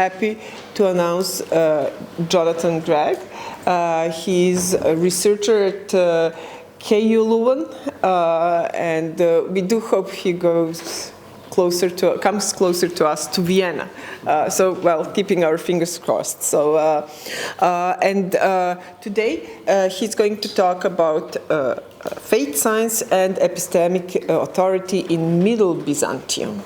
happy to announce Jonathan Greig. He's a researcher at KU Leuven, and we do hope he comes closer to us, to Vienna. Keeping our fingers crossed. Today he's going to talk about faith science and epistemic authority in Middle Byzantium.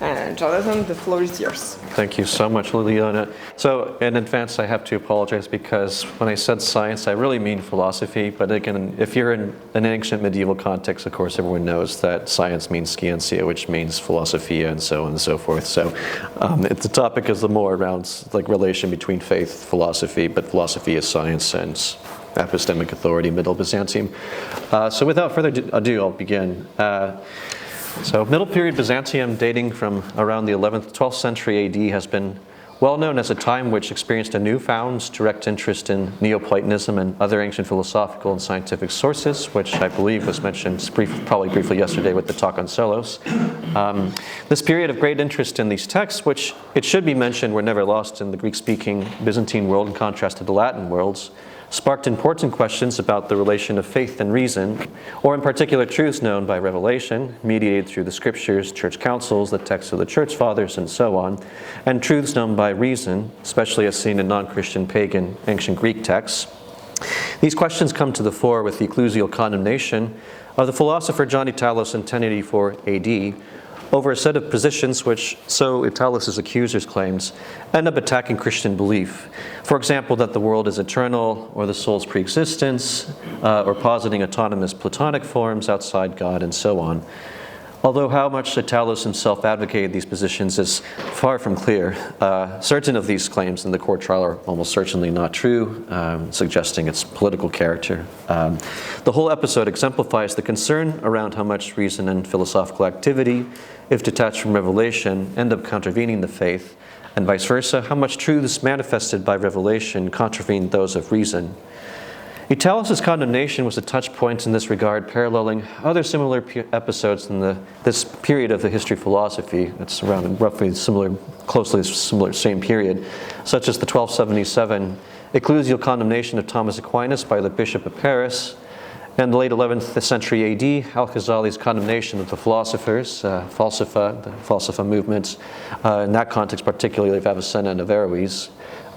And Jonathan, the floor is yours. Thank you so much, Liliana. So in advance, I have to apologize because when I said science, I really mean philosophy. But again, if you're in an ancient medieval context, of course, everyone knows that science means scientia, which means philosophia, and so on and so forth. So the topic is more around like relation between faith, philosophy, but philosophy is science and epistemic authority, Middle Byzantium. So without further ado, I'll begin. So Middle period Byzantium, dating from around the 11th, 12th century AD, has been well known as a time which experienced a newfound direct interest in Neoplatonism and other ancient philosophical and scientific sources, which I believe was mentioned probably briefly yesterday with the talk on Psellos. This period of great interest in these texts, which it should be mentioned were never lost in the Greek-speaking Byzantine world in contrast to the Latin worlds, sparked important questions about the relation of faith and reason, or in particular truths known by revelation, mediated through the scriptures, church councils, the texts of the church fathers, and so on, and truths known by reason, especially as seen in non-Christian pagan ancient Greek texts. These questions come to the fore with the ecclesial condemnation of the philosopher John Italus in 1084 AD, over a set of positions which, so Italus' accusers claimed, end up attacking Christian belief. For example, that the world is eternal, or the soul's preexistence, or positing autonomous Platonic forms outside God, and so on. Although how much Italus himself advocated these positions is far from clear. Certain of these claims in the court trial are almost certainly not true, suggesting its political character. The whole episode exemplifies the concern around how much reason and philosophical activity, if detached from revelation, end up contravening the faith, and vice versa, how much truths manifested by revelation contravene those of reason. Italus' condemnation was a touch point in this regard, paralleling other similar episodes in this period of the history of philosophy. It's around roughly closely similar, same period, such as the 1277 ecclesial condemnation of Thomas Aquinas by the Bishop of Paris, and the late 11th century AD, Al-Ghazali's condemnation of the philosophers, the Falsafa movements, in that context particularly of Avicenna and Averroes.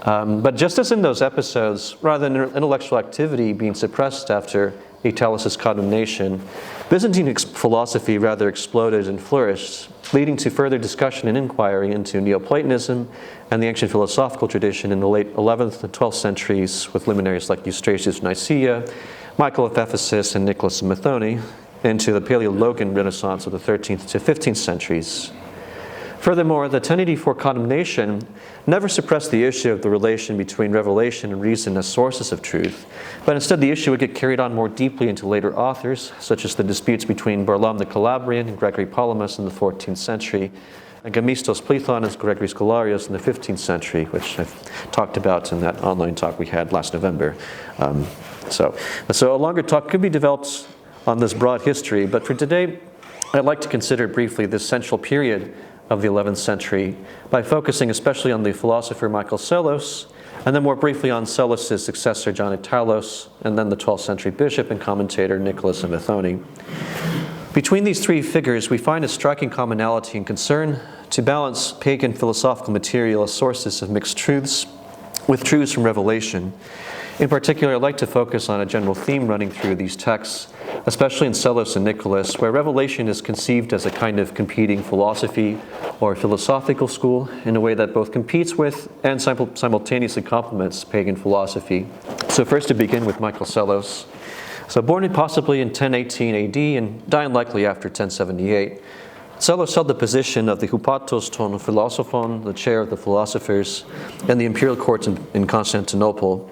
But just as in those episodes, rather than intellectual activity being suppressed after Italus' condemnation, Byzantine philosophy rather exploded and flourished, leading to further discussion and inquiry into Neoplatonism and the ancient philosophical tradition in the late 11th and 12th centuries with luminaries like Eustratius of Nicaea, Michael of Ephesus, and Nicholas of Methone, into the Paleologan Renaissance of the 13th to 15th centuries. Furthermore, the 1084 condemnation never suppressed the issue of the relation between revelation and reason as sources of truth, but instead the issue would get carried on more deeply into later authors, such as the disputes between Barlaam the Calabrian and Gregory Palamas in the 14th century, and Gemistos Plethon and Gregory Scholarius in the 15th century, which I've talked about in that online talk we had last November. So a longer talk could be developed on this broad history, but for today, I'd like to consider briefly this central period of the 11th century by focusing especially on the philosopher Michael Psellos, and then more briefly on Psellos' successor John Italus, and then the 12th century bishop and commentator Nicholas of Methone. Between these three figures, we find a striking commonality and concern to balance pagan philosophical material as sources of mixed truths with truths from revelation. In particular, I'd like to focus on a general theme running through these texts, especially in Psellos and Nicholas, where revelation is conceived as a kind of competing philosophy or philosophical school in a way that both competes with and simultaneously complements pagan philosophy. So first to begin with Michael Psellos. So born possibly in 1018 AD and dying likely after 1078, Psellos held the position of the hupatos ton philosophon, the chair of the philosophers, in the imperial court in Constantinople.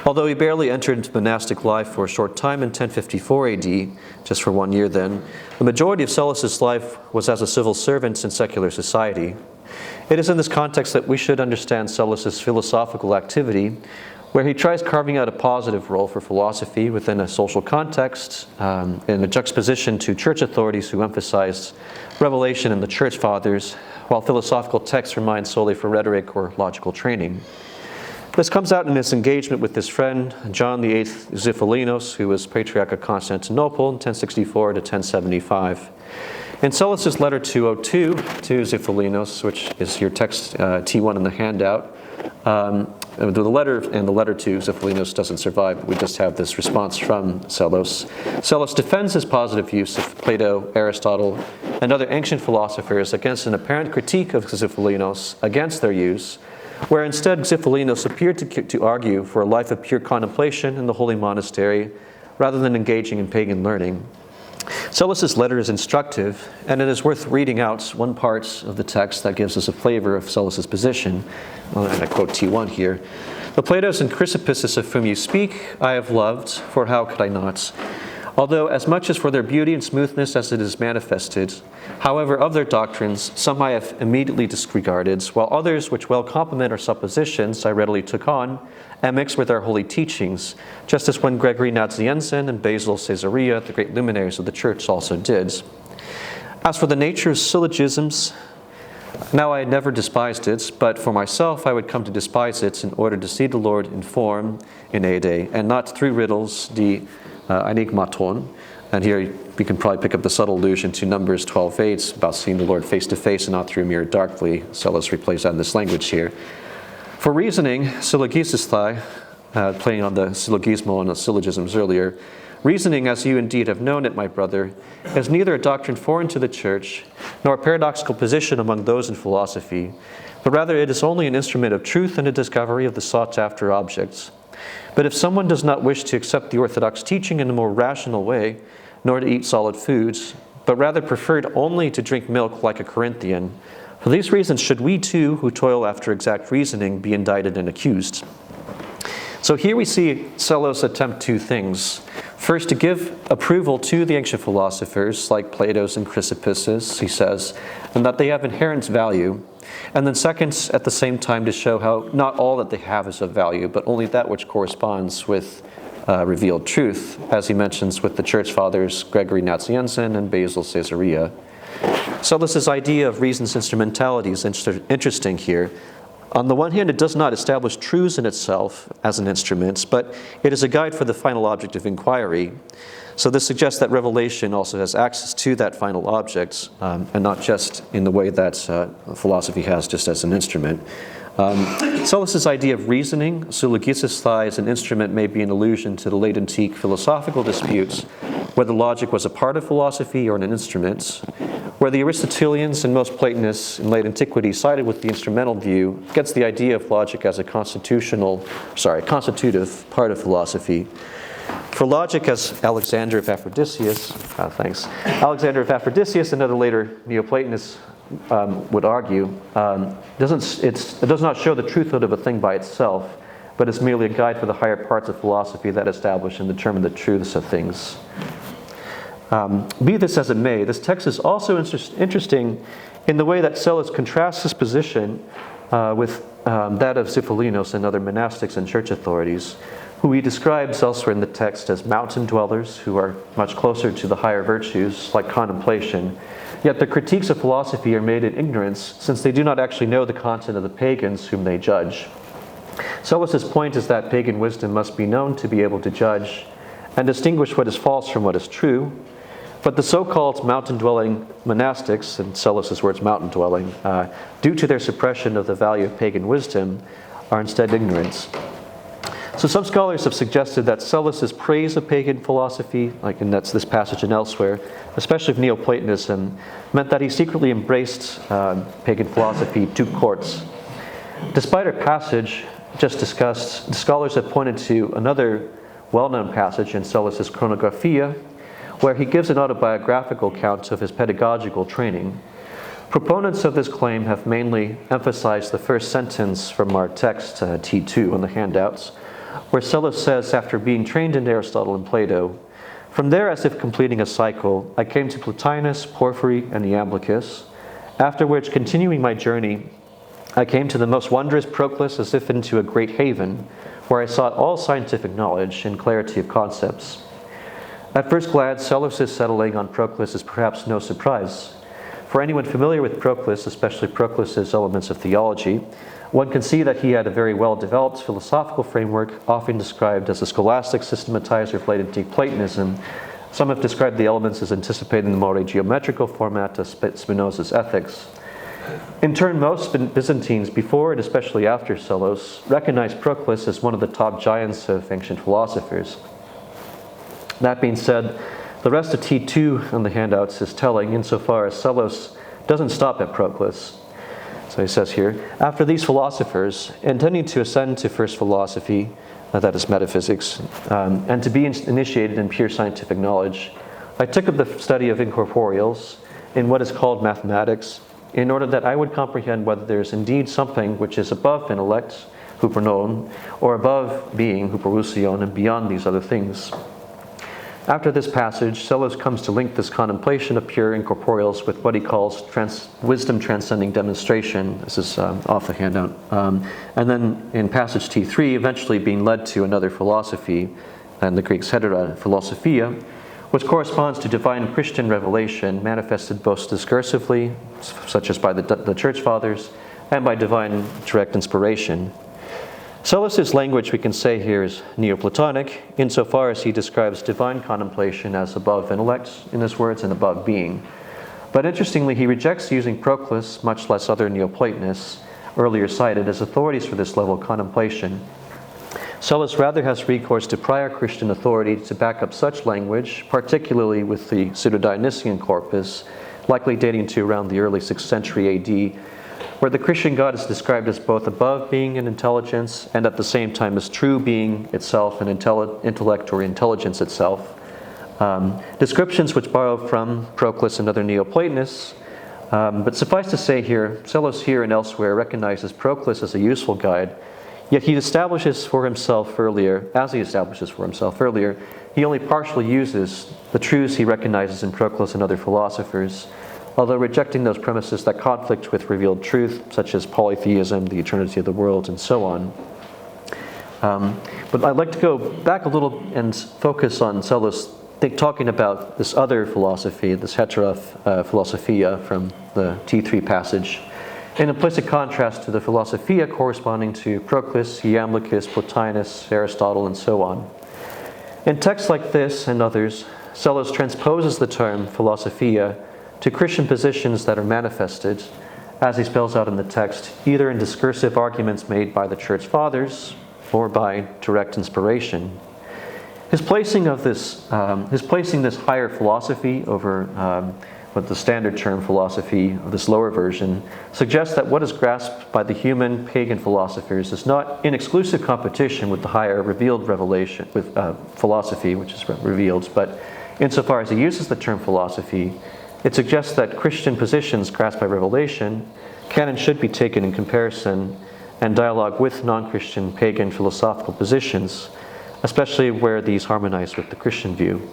Although he barely entered into monastic life for a short time in 1054 AD, just for 1 year then, the majority of Psellos' life was as a civil servant in secular society. It is in this context that we should understand Psellos' philosophical activity, where he tries carving out a positive role for philosophy within a social context, in a juxtaposition to church authorities who emphasized revelation in the church fathers, while philosophical texts were mined solely for rhetoric or logical training. This comes out in his engagement with his friend John VIII Xiphilinos, who was Patriarch of Constantinople in 1064 to 1075. In Solus's letter 202 to Xiphilinos, which is your text T1 in the handout, the letter to Xiphilinos doesn't survive. We just have this response from Sellos. Sellos defends his positive use of Plato, Aristotle, and other ancient philosophers against an apparent critique of Xiphilinos against their use, where instead Xiphilinos appeared to argue for a life of pure contemplation in the holy monastery rather than engaging in pagan learning. Sellos' letter is instructive, and it is worth reading out one part of the text that gives us a flavor of Sellos' position. And I quote T1 here. "The Platos and Chrysippus of whom you speak, I have loved, for how could I not? Although as much as for their beauty and smoothness as it is manifested. However, of their doctrines, some I have immediately disregarded, while others, which well complement our suppositions, I readily took on, and mixed with our holy teachings, just as when Gregory Nazianzen and Basil Caesarea, the great luminaries of the Church, also did. As for the nature of syllogisms, now I had never despised it, but for myself I would come to despise it in order to see the Lord in form, in ede, and not through riddles, the enigmaton." And here we can probably pick up the subtle allusion to Numbers 12:8 about seeing the Lord face to face and not through a mirror darkly. Sellos replays that in this language here. For reasoning, syllogistai, playing on the syllogismo and the syllogisms earlier, reasoning, as you indeed have known it, my brother, is neither a doctrine foreign to the Church, nor a paradoxical position among those in philosophy, but rather it is only an instrument of truth and a discovery of the sought-after objects. But if someone does not wish to accept the orthodox teaching in a more rational way, nor to eat solid foods, but rather preferred only to drink milk like a Corinthian, for these reasons should we too, who toil after exact reasoning, be indicted and accused. So here we see Sellos attempt two things. First, to give approval to the ancient philosophers, like Plato's and Chrysippus's, he says, and that they have inherent value. And then second, at the same time, to show how not all that they have is of value, but only that which corresponds with revealed truth, as he mentions with the Church Fathers Gregory Nazianzen and Basil Caesarea. Sellos' idea of reason's instrumentality is interesting here. On the one hand, it does not establish truths in itself as an instrument, but it is a guide for the final object of inquiry. So this suggests that revelation also has access to that final object, and not just in the way that philosophy has just as an instrument. Sellos' idea of reasoning, syllogistai, as an instrument may be an allusion to the late antique philosophical disputes, whether logic was a part of philosophy or an instrument, where the Aristotelians and most Platonists in late antiquity sided with the instrumental view, gets the idea of logic as a constitutive part of philosophy. For logic, as Alexander of Ephrodiseus and other later Neoplatonists would argue, it does not show the truthhood of a thing by itself, but is merely a guide for the higher parts of philosophy that establish and determine the truths of things. Be this as it may, this text is also interesting in the way that Sellos contrasts his position with that of Xiphilinos and other monastics and church authorities, who he describes elsewhere in the text as mountain dwellers who are much closer to the higher virtues, like contemplation. Yet the critiques of philosophy are made in ignorance, since they do not actually know the content of the pagans whom they judge. Sellos' point is that pagan wisdom must be known to be able to judge and distinguish what is false from what is true. But the so-called mountain-dwelling monastics, in Sellos' words, mountain-dwelling, due to their suppression of the value of pagan wisdom, are instead ignorant. So some scholars have suggested that Sellos' praise of pagan philosophy, like in this passage and elsewhere, especially of Neoplatonism, meant that he secretly embraced pagan philosophy to courts. Despite our passage just discussed, the scholars have pointed to another well-known passage in Sellos' Chronographia, where he gives an autobiographical account of his pedagogical training. Proponents of this claim have mainly emphasized the first sentence from our text, T2, on the handouts, where Sellos says, after being trained in Aristotle and Plato, "From there, as if completing a cycle, I came to Plotinus, Porphyry, and Iamblichus, after which, continuing my journey, I came to the most wondrous Proclus as if into a great haven, where I sought all scientific knowledge and clarity of concepts." At first glance, Sellos' settling on Proclus is perhaps no surprise, For anyone familiar with Proclus, especially Proclus's Elements of Theology, one can see that he had a very well-developed philosophical framework, often described as a scholastic systematizer of late Neoplatonism. Some have described the elements as anticipating the more geometrical format of Spinoza's ethics. In turn, most Byzantines, before and especially after Psellos, recognized Proclus as one of the top giants of ancient philosophers. That being said, the rest of T2 on the handouts is telling insofar as Psellos doesn't stop at Proclus. So he says here, after these philosophers, intending to ascend to first philosophy, that is metaphysics, and to be initiated in pure scientific knowledge, I took up the study of incorporeals in what is called mathematics, in order that I would comprehend whether there is indeed something which is above intellect, hupernon, or above being, huperousion, and beyond these other things. After this passage, Psellos comes to link this contemplation of pure incorporeals with what he calls wisdom transcending demonstration. This is off the handout. And then in passage T3, eventually being led to another philosophy, and the Greek hetera philosophia, which corresponds to divine Christian revelation manifested both discursively, such as by the Church Fathers, and by divine direct inspiration. Psellos' language, we can say here, is Neoplatonic, insofar as he describes divine contemplation as above intellect, in his words, and above being. But interestingly, he rejects using Proclus, much less other Neoplatonists, earlier cited, as authorities for this level of contemplation. Psellos rather has recourse to prior Christian authority to back up such language, particularly with the Pseudo-Dionysian corpus, likely dating to around the early 6th century AD, where the Christian God is described as both above being and intelligence, and at the same time as true being itself and intellect or intelligence itself. Descriptions which borrow from Proclus and other Neoplatonists, but suffice to say here, Psellos here and elsewhere recognizes Proclus as a useful guide. Yet he establishes for himself earlier, he only partially uses the truths he recognizes in Proclus and other philosophers, although rejecting those premises that conflict with revealed truth, such as polytheism, the eternity of the world, and so on. But I'd like to go back a little and focus on Psellos talking about this other philosophy, this hetera philosophia from the T3 passage, in implicit contrast to the philosophia corresponding to Proclus, Iamblichus, Plotinus, Aristotle, and so on. In texts like this and others, Psellos transposes the term philosophia to Christian positions that are manifested, as he spells out in the text, either in discursive arguments made by the Church Fathers or by direct inspiration. His placing this higher philosophy over what the standard term philosophy of this lower version suggests that what is grasped by the human pagan philosophers is not in exclusive competition with the higher revealed revelation, with philosophy, which is revealed, but insofar as he uses the term philosophy, it suggests that Christian positions grasped by revelation can and should be taken in comparison and dialogue with non-Christian pagan philosophical positions, especially where these harmonize with the Christian view.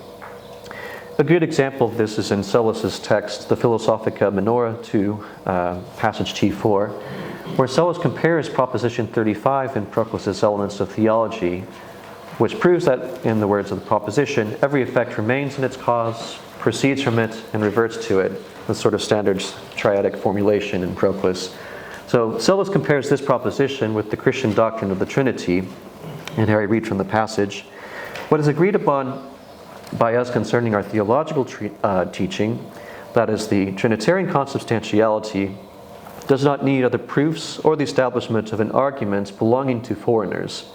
A good example of this is in Psellos' text, the Philosophica Minora 2, passage T4, where Psellos compares Proposition 35 in Proclus' Elements of Theology, which proves that, in the words of the proposition, every effect remains in its cause, proceeds from it, and reverts to it, the sort of standard triadic formulation in Proclus. So Psellos compares this proposition with the Christian doctrine of the Trinity, and here I read from the passage, "What is agreed upon by us concerning our theological teaching, that is, the Trinitarian consubstantiality, does not need other proofs or the establishment of an argument belonging to foreigners.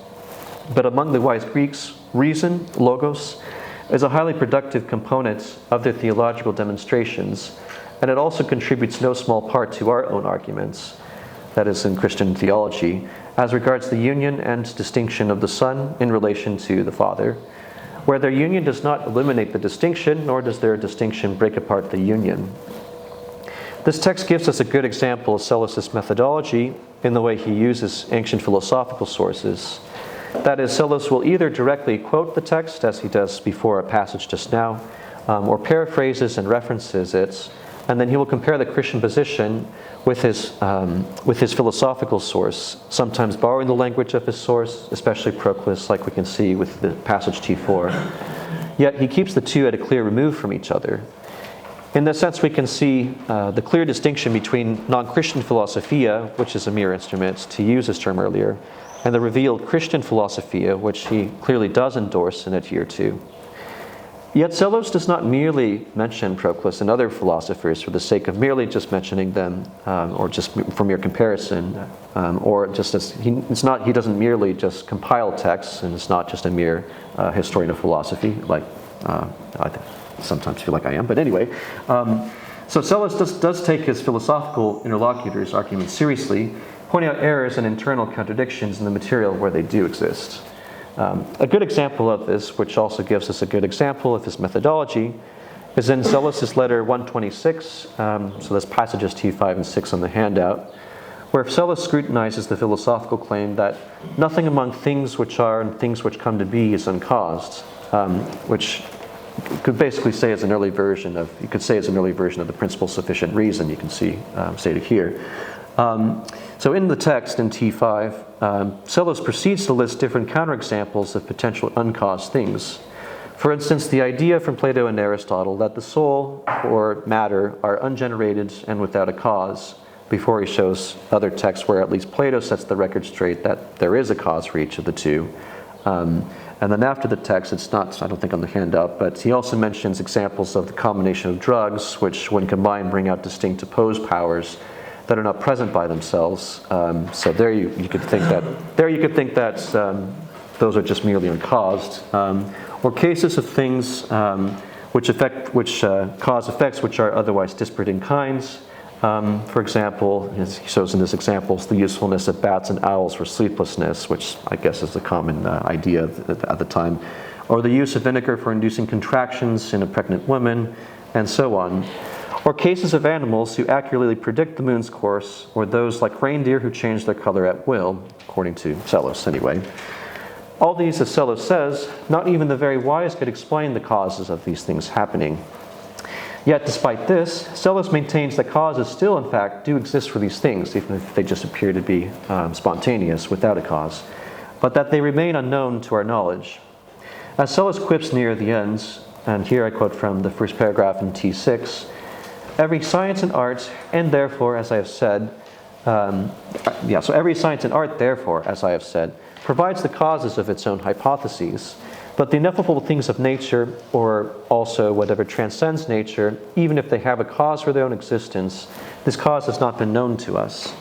But among the wise Greeks, reason, logos, is a highly productive component of their theological demonstrations, and it also contributes no small part to our own arguments, that is, in Christian theology, as regards the union and distinction of the Son in relation to the Father, where their union does not eliminate the distinction, nor does their distinction break apart the union." This text gives us a good example of Psellos' methodology in the way he uses ancient philosophical sources. That is, Psellos will either directly quote the text, as he does before a passage just now, or paraphrases and references it, and then he will compare the Christian position with his philosophical source, sometimes borrowing the language of his source, especially Proclus, like we can see with the passage T4. Yet he keeps the two at a clear remove from each other. In this sense, we can see the clear distinction between non-Christian philosophia, which is a mere instrument, to use this term earlier, and the revealed Christian philosophia, which he clearly does endorse and adhere to. Yet Psellos does not merely mention Proclus and other philosophers for the sake of merely just mentioning them, or just for mere comparison, or just as he doesn't merely just compile texts, and it's not just a mere historian of philosophy, like I sometimes feel like I am. But anyway, so Psellos does take his philosophical interlocutors' arguments seriously, pointing out errors and internal contradictions in the material where they do exist. A good example of this, which also gives us a good example of his methodology, is in Psellos' letter 126, so there's passages T5 and 6 on the handout, where Psellos scrutinizes the philosophical claim that nothing among things which are and things which come to be is uncaused, which could basically say is an early version of, you could say is an early version of the principle sufficient reason, you can see stated here. So in the text in T5, Psellos proceeds to list different counterexamples of potential uncaused things. For instance, the idea from Plato and Aristotle that the soul or matter are ungenerated and without a cause, before he shows other texts where at least Plato sets the record straight that there is a cause for each of the two. And then after the text, it's not, I don't think on the handout, but he also mentions examples of the combination of drugs, which when combined bring out distinct opposed powers that are not present by themselves. So there you could think that those are just merely uncaused, or cases of things which cause effects which are otherwise disparate in kinds. For example, he shows in his examples the usefulness of bats and owls for sleeplessness, which I guess is the common idea at the time, or the use of vinegar for inducing contractions in a pregnant woman, and so on. Or cases of animals who accurately predict the moon's course, or those like reindeer who change their color at will, according to Psellos anyway. All these, as Psellos says, not even the very wise could explain the causes of these things happening. Yet despite this, Psellos maintains that causes still in fact do exist for these things, even if they just appear to be spontaneous without a cause, but that they remain unknown to our knowledge. As Psellos quips near the ends, and here I quote from the first paragraph in T6, every science and art, and therefore, as I have said, so every science and art, therefore, as I have said, provides the causes of its own hypotheses, but the ineffable things of nature, or also whatever transcends nature, even if they have a cause for their own existence, this cause has not been known to us.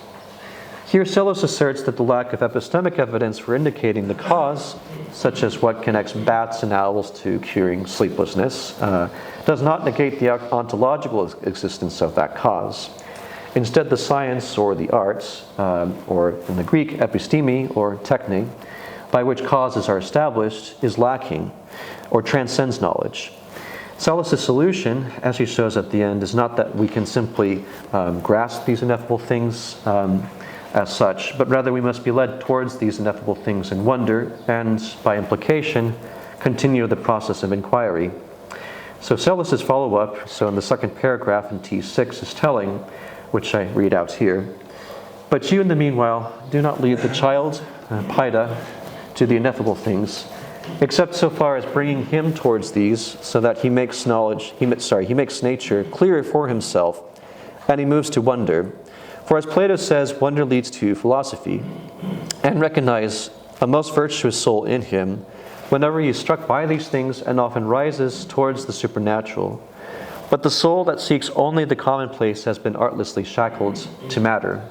Here, Psellos asserts that the lack of epistemic evidence for indicating the cause, such as what connects bats and owls to curing sleeplessness, does not negate the ontological existence of that cause. Instead, the science or the arts, or in the Greek, episteme or techne, by which causes are established, is lacking or transcends knowledge. Psellos' solution, as he shows at the end, is not that we can simply grasp these ineffable things as such, but rather we must be led towards these ineffable things in wonder, and by implication, continue the process of inquiry. So Psellos' follow-up, so in the second paragraph in T6, is telling, which I read out here. But you in the meanwhile, do not lead the child, Paida, to the ineffable things, except so far as bringing him towards these, so that he makes nature clearer for himself, and he moves to wonder. For as Plato says, wonder leads to philosophy, and recognize a most virtuous soul in him, whenever he is struck by these things and often rises towards the supernatural. But the soul that seeks only the commonplace has been artlessly shackled to matter.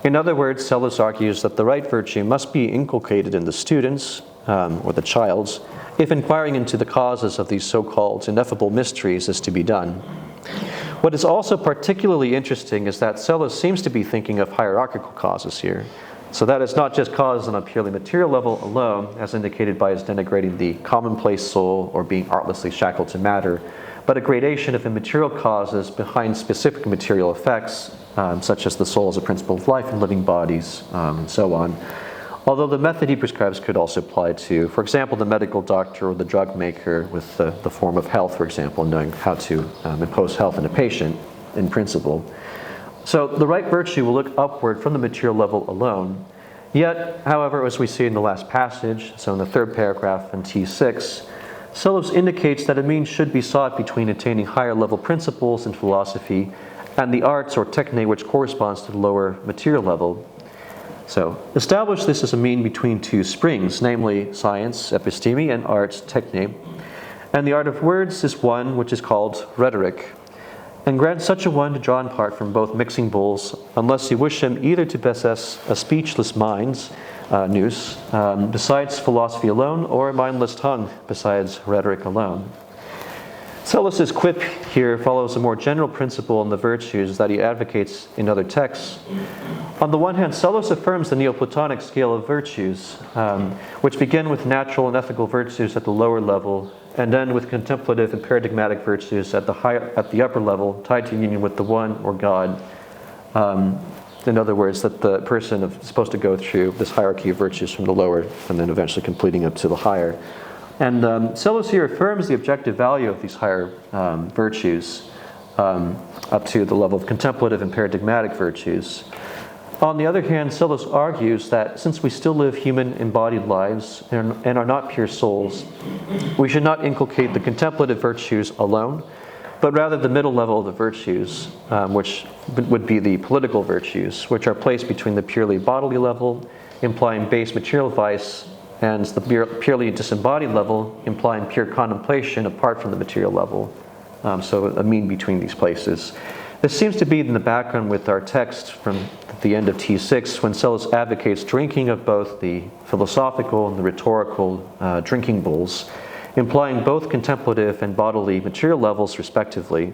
In other words, Psellos argues that the right virtue must be inculcated in the students, or the child's, if inquiring into the causes of these so-called ineffable mysteries is to be done. What is also particularly interesting is that Psellos seems to be thinking of hierarchical causes here. So that it's not just causes on a purely material level alone, as indicated by his denigrating the commonplace soul or being artlessly shackled to matter, but a gradation of immaterial causes behind specific material effects, such as the soul as a principle of life in living bodies, and so on. Although the method he prescribes could also apply to, for example, the medical doctor or the drug maker with the form of health, for example, knowing how to impose health in a patient in principle. So the right virtue will look upward from the material level alone. Yet, however, as we see in the last passage, so in the third paragraph in T6, Psellos indicates that a mean should be sought between attaining higher level principles in philosophy and the arts or techne which corresponds to the lower material level. So, establish this as a mean between two springs, namely science, episteme, and arts, techne. And the art of words is one which is called rhetoric. And grant such a one to draw in part from both mixing bowls, unless you wish him either to possess a speechless mind, nous, besides philosophy alone, or a mindless tongue, besides rhetoric alone. Psellos' quip here follows a more general principle in the virtues that he advocates in other texts. On the one hand, Psellos affirms the Neoplatonic scale of virtues, which begin with natural and ethical virtues at the lower level, and end with contemplative and paradigmatic virtues at the upper level, tied to union with the One or God. In other words, that the person is supposed to go through this hierarchy of virtues from the lower and then eventually completing up to the higher. And Psellos here affirms the objective value of these higher virtues up to the level of contemplative and paradigmatic virtues. On the other hand, Psellos argues that since we still live human embodied lives and are not pure souls, we should not inculcate the contemplative virtues alone, but rather the middle level of the virtues, which would be the political virtues, which are placed between the purely bodily level, implying base material vice, and the purely disembodied level, implying pure contemplation apart from the material level. So a mean between these places. This seems to be in the background with our text from the end of T6, when Psellos advocates drinking of both the philosophical and the rhetorical drinking bowls, implying both contemplative and bodily material levels respectively.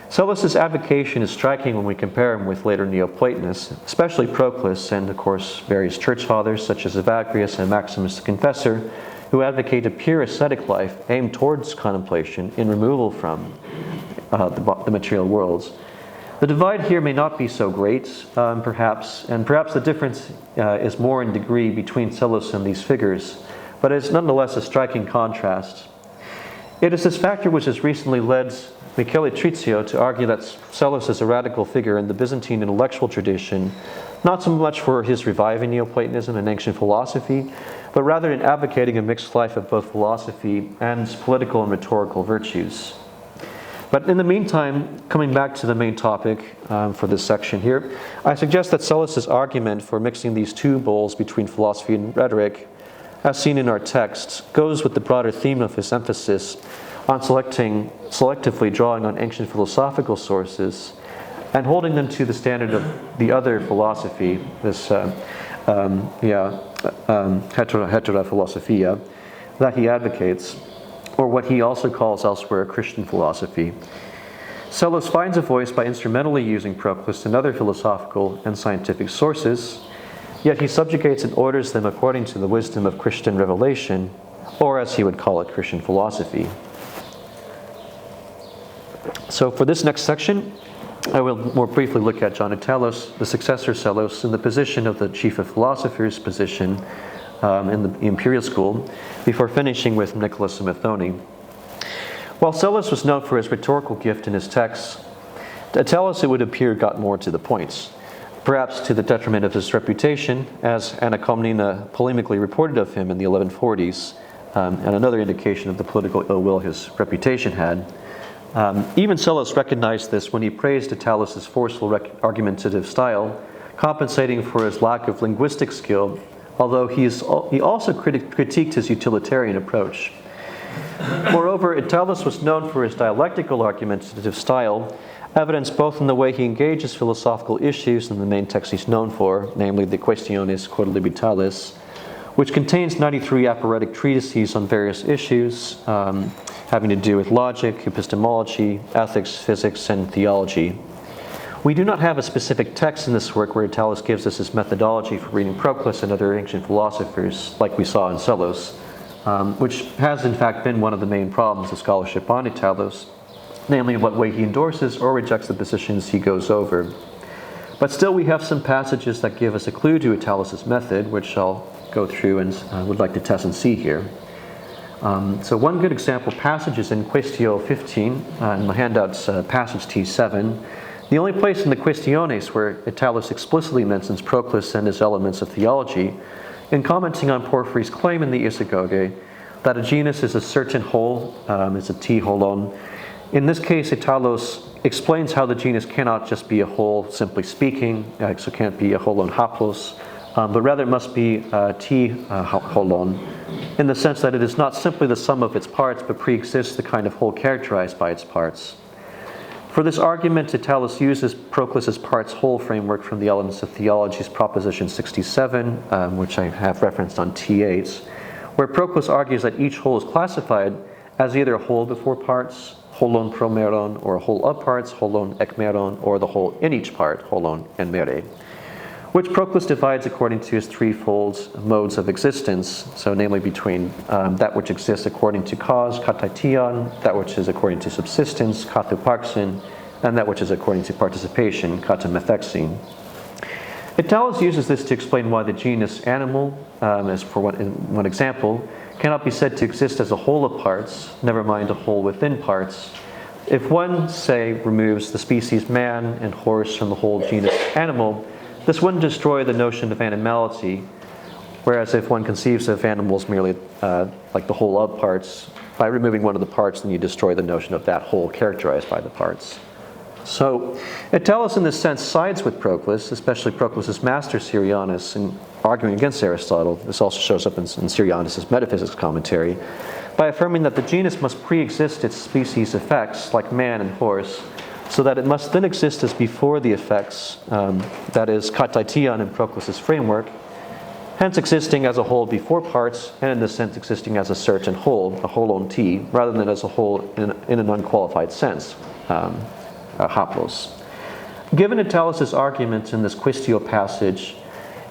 Psellos' advocation is striking when we compare him with later Neoplatonists, especially Proclus and, of course, various church fathers such as Evagrius and Maximus the Confessor, who advocate a pure ascetic life aimed towards contemplation in removal from the material worlds. The divide here may not be so great, perhaps the difference is more in degree between Psellos and these figures, but it's nonetheless a striking contrast. It is this factor which has recently led Michele Trizio to argue that Psellos is a radical figure in the Byzantine intellectual tradition, not so much for his reviving Neoplatonism and ancient philosophy, but rather in advocating a mixed life of both philosophy and political and rhetorical virtues. But in the meantime, coming back to the main topic for this section here, I suggest that Psellos' argument for mixing these two bowls between philosophy and rhetoric, as seen in our text, goes with the broader theme of his emphasis on selectively drawing on ancient philosophical sources and holding them to the standard of the other philosophy, this hetera philosophia, that he advocates, or what he also calls elsewhere Christian philosophy. Psellos finds a voice by instrumentally using Proclus and other philosophical and scientific sources, yet he subjugates and orders them according to the wisdom of Christian revelation, or as he would call it, Christian philosophy. So for this next section, I will more briefly look at John Attalos, the successor Psellos, in the position of the chief of philosophers position in the imperial school, before finishing with Nicholas of Methone. While Psellos was known for his rhetorical gift in his texts, Attalos, it would appear, got more to the point, perhaps to the detriment of his reputation, as Anna Komnene polemically reported of him in the 1140s, and another indication of the political ill will his reputation had. Even Psellos recognized this when he praised Attalos' forceful argumentative style, compensating for his lack of linguistic skill, although he also critiqued his utilitarian approach. Moreover, Attalos was known for his dialectical argumentative style, evidenced both in the way he engages philosophical issues in the main text he's known for, namely the Questiones Quodlibitalis, which contains 93 aphoretic treatises on various issues, having to do with logic, epistemology, ethics, physics, and theology. We do not have a specific text in this work where Attalos gives us his methodology for reading Proclus and other ancient philosophers, like we saw in Psellos, which has in fact been one of the main problems of scholarship on Attalos, namely what way he endorses or rejects the positions he goes over. But still we have some passages that give us a clue to Attalos' method, which I'll go through and would like to test and see here. So one good example passage is in Quaestio 15, in the handout's passage T7, the only place in the Questiones where Attalos explicitly mentions Proclus and his elements of theology. In commenting on Porphyry's claim in the Isagoge, that a genus is a certain whole, is a T holon. In this case, Italos explains how the genus cannot just be a whole, simply speaking, so it can't be a holon haplos, but rather it must be a T holon, in the sense that it is not simply the sum of its parts, but pre-exists the kind of whole characterized by its parts. For this argument, Italos uses Proclus's parts whole framework from the Elements of Theology's Proposition 67, which I have referenced on T8, where Proclus argues that each whole is classified as either a whole before parts, holon pro meron, or a whole of parts, holon ek meron, or the whole in each part, holon en mere, which Proclus divides according to his threefold modes of existence, so namely between that which exists according to cause, kataition, that which is according to subsistence, kathuparxin, and that which is according to participation, katamethexin. Italos uses this to explain why the genus animal, as for one example, cannot be said to exist as a whole of parts, never mind a whole within parts, if one, say, removes the species man and horse from the whole genus animal. This wouldn't destroy the notion of animality, whereas if one conceives of animals merely like the whole of parts, by removing one of the parts, then you destroy the notion of that whole characterized by the parts. So Italos in this sense sides with Proclus, especially Proclus's master Syrianus, in arguing against Aristotle. This also shows up in Syrianus' metaphysics commentary, by affirming that the genus must pre-exist its species effects, like man and horse, so that it must then exist as before the effects, that is, kataition in Proclus's framework, hence existing as a whole before parts, and in this sense existing as a certain whole, a holon T, rather than as a whole in an unqualified sense, haplos. Given Italos' arguments in this Quistio passage,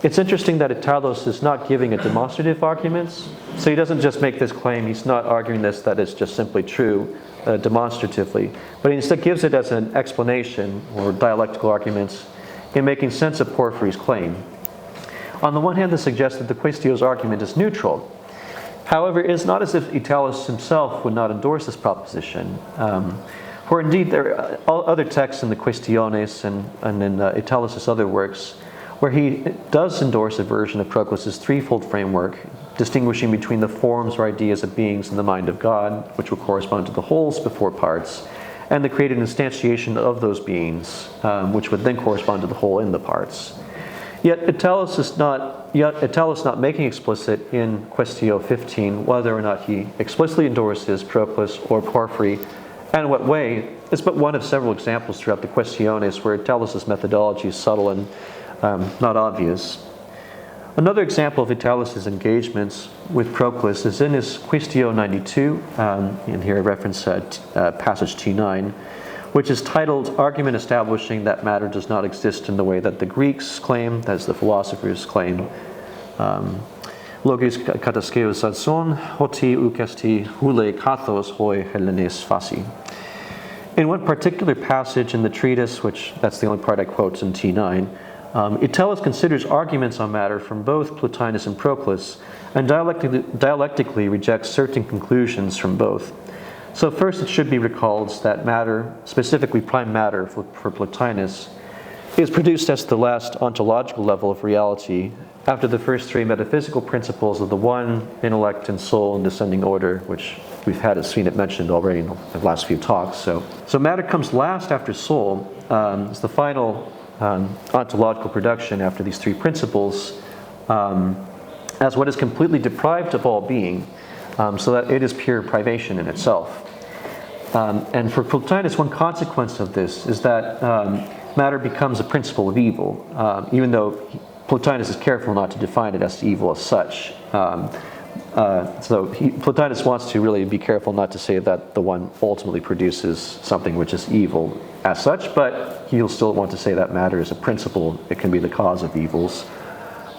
it's interesting that Italos is not giving a demonstrative argument, so he doesn't just make this claim, he's not arguing this that it's just simply true, demonstratively, but he instead gives it as an explanation or dialectical arguments in making sense of Porphyry's claim. On the one hand, this suggests that the Quistio's argument is neutral. However, it is not as if Italos himself would not endorse this proposition. For indeed, there are other texts in the Quistiones and in Italos' other works where he does endorse a version of Proclus's threefold framework, distinguishing between the forms or ideas of beings in the mind of God, which will correspond to the wholes before parts, and the created instantiation of those beings, which would then correspond to the whole in the parts. Yet Italos not making explicit in Questio 15 whether or not he explicitly endorses Proclus or Porphyry, and in what way, is but one of several examples throughout the Quistiones where Italos' methodology is subtle and not obvious. Another example of Italos' engagements with Proclus is in his Quistio 92, and here I reference passage T9, which is titled Argument Establishing that Matter Does Not Exist in the Way That the Greeks Claim, that is, the philosophers claim. Logis kataskeos sadson, hoti ukesti hule kathos hoi Hellenes fasi. In one particular passage in the treatise, which that's the only part I quote in T9, Italos considers arguments on matter from both Plotinus and Proclus, and dialectically rejects certain conclusions from both. So first it should be recalled that matter, specifically prime matter for Plotinus, is produced as the last ontological level of reality after the first three metaphysical principles of the one, intellect, and soul in descending order, which we've seen it mentioned already in the last few talks. So matter comes last after soul, is the final ontological production after these three principles, as what is completely deprived of all being, so that it is pure privation in itself. And for Plotinus, one consequence of this is that matter becomes a principle of evil, even though Plotinus is careful not to define it as evil as such. Plotinus wants to really be careful not to say that the one ultimately produces something which is evil as such, but he'll still want to say that matter is a principle. It can be the cause of evils,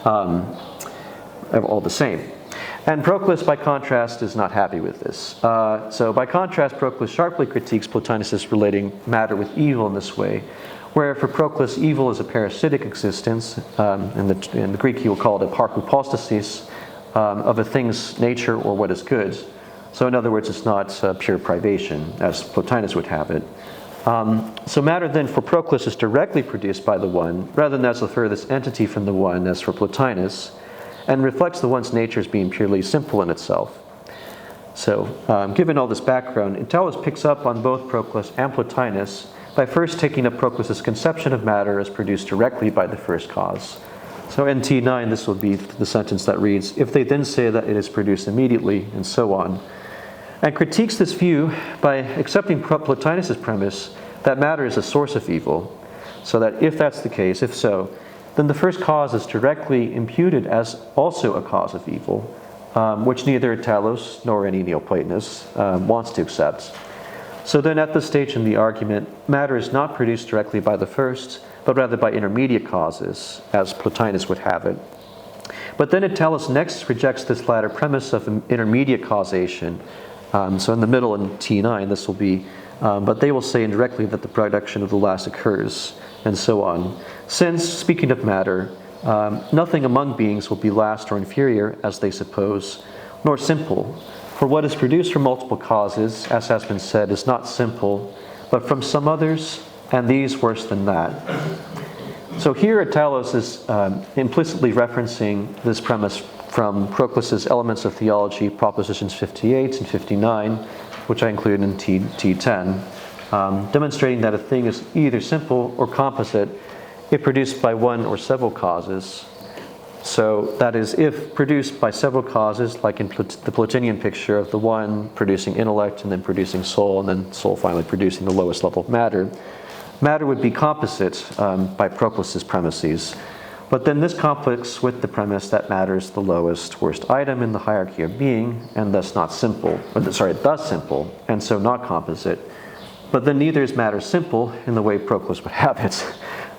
all the same. And Proclus, by contrast, is not happy with this. So by contrast, Proclus sharply critiques Plotinus' relating matter with evil in this way, where for Proclus, evil is a parasitic existence. In the Greek, he will call it a parkupostasis of a thing's nature or what is good. So in other words, it's not pure privation, as Plotinus would have it. So matter then for Proclus is directly produced by the one, rather than as the furthest entity from the one, as for Plotinus, and reflects the one's nature as being purely simple in itself. So, given all this background, Italus picks up on both Proclus and Plotinus by first taking up Proclus's conception of matter as produced directly by the first cause. So in T9, this will be the sentence that reads, "If they then say that it is produced immediately," and so on, and critiques this view by accepting Plotinus' premise that matter is a source of evil, so that if that's the case, if so, then the first cause is directly imputed as also a cause of evil, which neither Italus nor any Neoplatonist wants to accept. So then at this stage in the argument, matter is not produced directly by the first, but rather by intermediate causes, as Plotinus would have it. But then Italus next rejects this latter premise of intermediate causation. So in the middle in T9, this will be, but they will say indirectly that the production of the last occurs, and so on. Since, speaking of matter, nothing among beings will be last or inferior, as they suppose, nor simple. For what is produced from multiple causes, as has been said, is not simple, but from some others, and these worse than that. So here Italus is implicitly referencing this premise from Proclus's Elements of Theology, propositions 58 and 59, which I include in T10, demonstrating that a thing is either simple or composite if produced by one or several causes. So that is, if produced by several causes, like in the Plotinian picture of the one producing intellect and then producing soul, and then soul finally producing the lowest level of matter, matter would be composite by Proclus's premises. But then this conflicts with the premise that matter is the lowest, worst item in the hierarchy of being, and thus not simple, thus simple, and so not composite. But then neither is matter simple in the way Proclus would have it.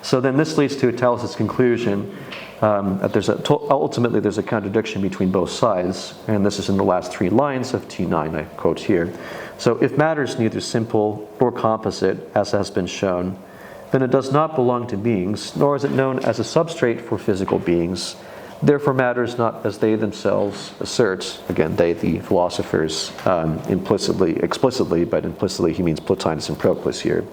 So then this leads to Italus' conclusion that ultimately there's a contradiction between both sides, and this is in the last 3 lines of T9, I quote here. So if matter is neither simple or composite, as has been shown, then it does not belong to beings, nor is it known as a substrate for physical beings. Therefore matter is not as they themselves assert, again they, the philosophers, explicitly, but implicitly he means Plotinus and Proclus here.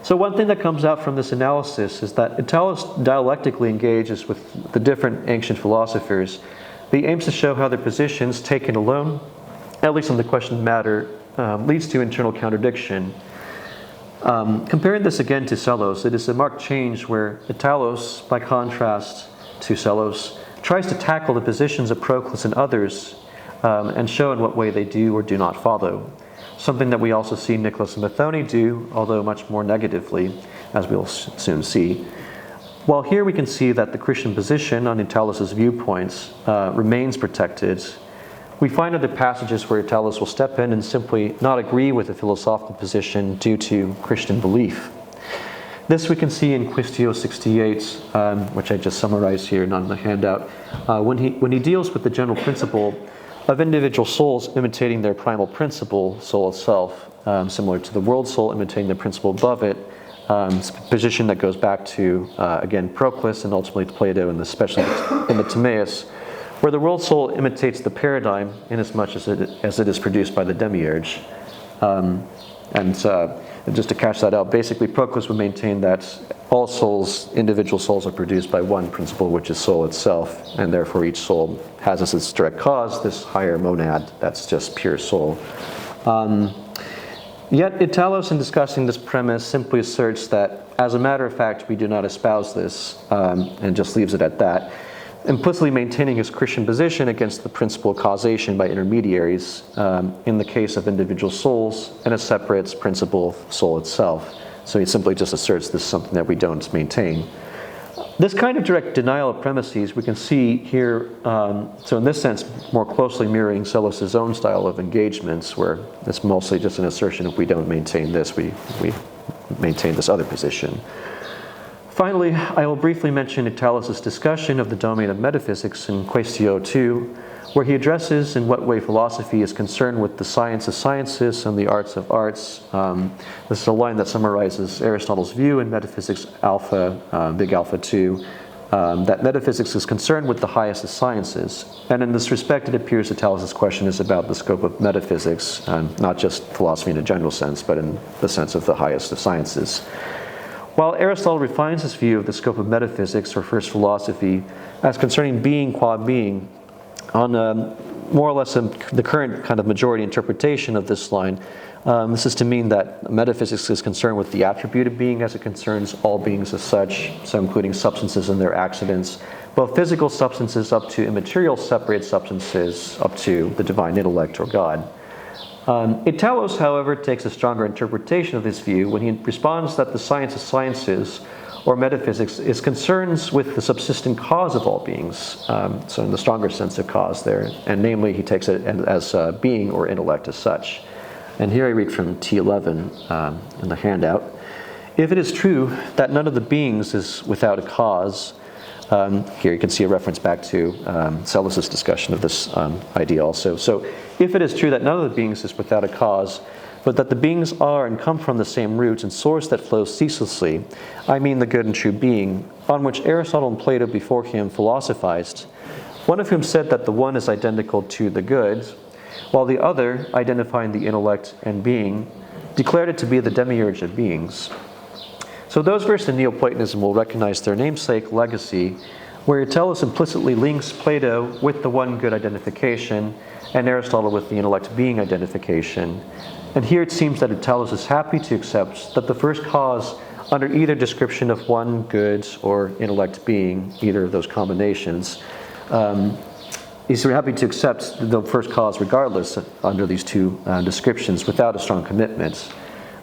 So one thing that comes out from this analysis is that Italus dialectically engages with the different ancient philosophers. He aims to show how their positions, taken alone, at least on the question of matter, leads to internal contradiction. Comparing this again to Psellos, it is a marked change where Italus, by contrast to Psellos, tries to tackle the positions of Proclus and others and show in what way they do or do not follow. Something that we also see Nicholas and Mathoni do, although much more negatively, as we'll soon see. While here we can see that the Christian position on Italus' viewpoints remains protected, we find other passages where Italus will step in and simply not agree with the philosophical position due to Christian belief. This we can see in Quaestio 68, which I just summarized here, not in the handout, when he deals with the general principle of individual souls imitating their primal principle, soul itself, similar to the world soul imitating the principle above it, position that goes back to, again, Proclus and ultimately to Plato, and especially in the Timaeus, where the world soul imitates the paradigm inasmuch as it is produced by the demiurge. And just to catch that out, basically Proclus would maintain that all souls, individual souls, are produced by one principle, which is soul itself, and therefore each soul has as its direct cause this higher monad that's just pure soul. Yet Italus, in discussing this premise, simply asserts that, as a matter of fact, we do not espouse this, and just leaves it at that, implicitly maintaining his Christian position against the principle of causation by intermediaries in the case of individual souls, and a separate principle of soul itself. So he simply just asserts this is something that we don't maintain. This kind of direct denial of premises we can see here, so in this sense, more closely mirroring Psellos' own style of engagements, where it's mostly just an assertion if we don't maintain this, we maintain this other position. Finally, I will briefly mention Italus' discussion of the domain of metaphysics in Quaestio 2, where he addresses in what way philosophy is concerned with the science of sciences and the arts of arts. This is a line that summarizes Aristotle's view in Metaphysics Alpha, Big Alpha 2, that metaphysics is concerned with the highest of sciences. And in this respect, it appears Italus' question is about the scope of metaphysics, not just philosophy in a general sense, but in the sense of the highest of sciences. While Aristotle refines his view of the scope of metaphysics, or first philosophy, as concerning being qua being, on more or less the current kind of majority interpretation of this line, this is to mean that metaphysics is concerned with the attribute of being as it concerns all beings as such, so including substances and their accidents, both physical substances up to immaterial separated substances up to the divine intellect or God. Italos, however, takes a stronger interpretation of this view when he responds that the science of sciences, or metaphysics, is concerns with the subsistent cause of all beings, so in the stronger sense of cause there, and namely he takes it as being or intellect as such. And here I read from T11 in the handout. If it is true that none of the beings is without a cause, here you can see a reference back to Selous' discussion of this idea also. So if it is true that none of the beings is without a cause, but that the beings are and come from the same root and source that flows ceaselessly, I mean the good and true being, on which Aristotle and Plato before him philosophized, one of whom said that the one is identical to the good, while the other, identifying the intellect and being, declared it to be the demiurge of beings. So those versed in Neoplatonism will recognize their namesake legacy, where Italos implicitly links Plato with the one good identification and Aristotle with the intellect being identification. And here it seems that Italos is happy to accept that the first cause under either description of one good or intellect being, either of those combinations, he's happy to accept the first cause regardless under these two descriptions without a strong commitment.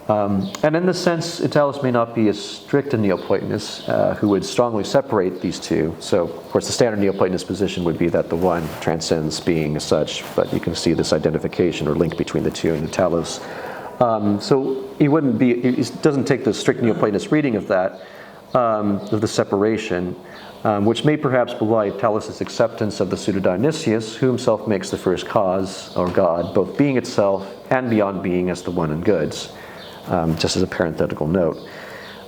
And in this sense, Italos may not be as strict a Neoplatonist who would strongly separate these two. So, of course, the standard Neoplatonist position would be that the one transcends being as such, but you can see this identification or link between the two in Italos. So he doesn't take the strict Neoplatonist reading of that, of the separation, which may perhaps belie Italos' acceptance of the pseudo-Dionysius, who himself makes the first cause, or God, both being itself and beyond being as the one and goods. Just as a parenthetical note.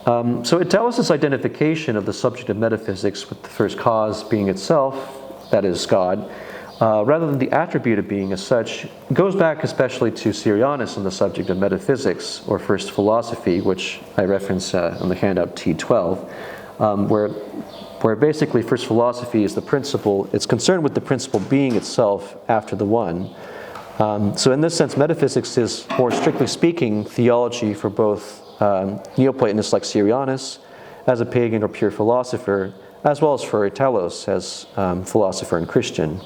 So Italos' identification of the subject of metaphysics with the first cause being itself, that is God, rather than the attribute of being as such, goes back especially to Syrianus on the subject of metaphysics, or first philosophy, which I reference on the handout T12, where basically first philosophy is the principle, it's concerned with the principle being itself after the one. So in this sense, metaphysics is, more strictly speaking, theology for both Neoplatonists like Syrianus as a pagan or pure philosopher, as well as for Italos as philosopher and Christian.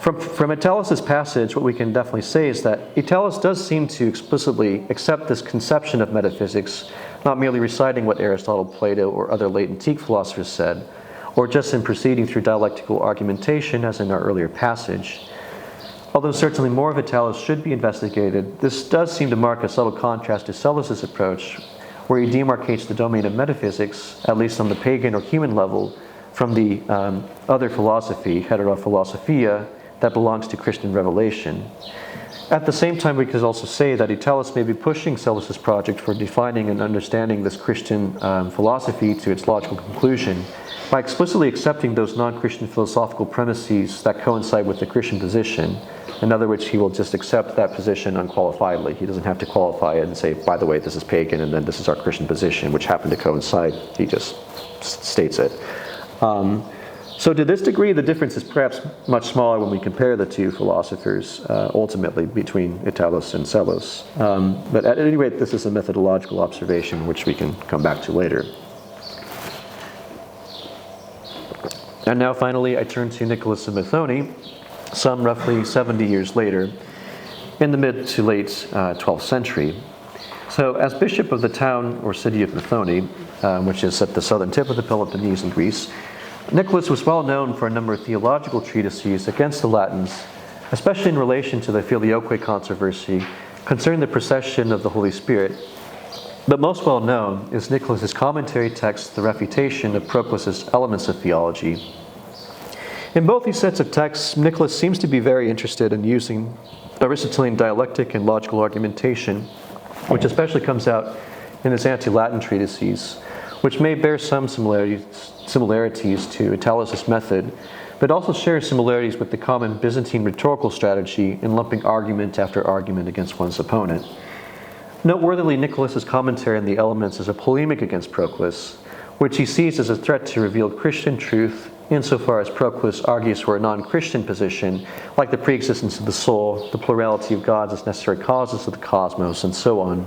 From Italos' passage, what we can definitely say is that Italos does seem to explicitly accept this conception of metaphysics, not merely reciting what Aristotle, Plato, or other late antique philosophers said, or just in proceeding through dialectical argumentation as in our earlier passage. Although certainly more of Italos should be investigated, this does seem to mark a subtle contrast to Selous' approach, where he demarcates the domain of metaphysics, at least on the pagan or human level, from the other philosophy, heterophilosophia, that belongs to Christian revelation. At the same time, we could also say that Italos may be pushing Selous' project for defining and understanding this Christian philosophy to its logical conclusion, by explicitly accepting those non-Christian philosophical premises that coincide with the Christian position. In other words, he will just accept that position unqualifiedly. He doesn't have to qualify it and say, by the way, this is pagan, and then this is our Christian position, which happen to coincide. He just states it. So to this degree, the difference is perhaps much smaller when we compare the two philosophers, ultimately, between Italos and Selous. But at any rate, this is a methodological observation, which we can come back to later. And now finally I turn to Nicholas of Methone, some roughly 70 years later, in the mid to late 12th century. So as bishop of the town or city of Methone, which is at the southern tip of the Peloponnese in Greece, Nicholas was well known for a number of theological treatises against the Latins, especially in relation to the Filioque controversy concerning the procession of the Holy Spirit. But most well known is Nicholas's commentary text, The Refutation of Proclus's Elements of Theology. In both these sets of texts, Nicholas seems to be very interested in using Aristotelian dialectic and logical argumentation, which especially comes out in his anti-Latin treatises, which may bear some similarities to Italos' method, but also shares similarities with the common Byzantine rhetorical strategy in lumping argument after argument against one's opponent. Noteworthily, Nicholas's commentary on the Elements is a polemic against Proclus, which he sees as a threat to revealed Christian truth insofar as Proclus argues for a non-Christian position, like the pre-existence of the soul, the plurality of gods as necessary causes of the cosmos, and so on.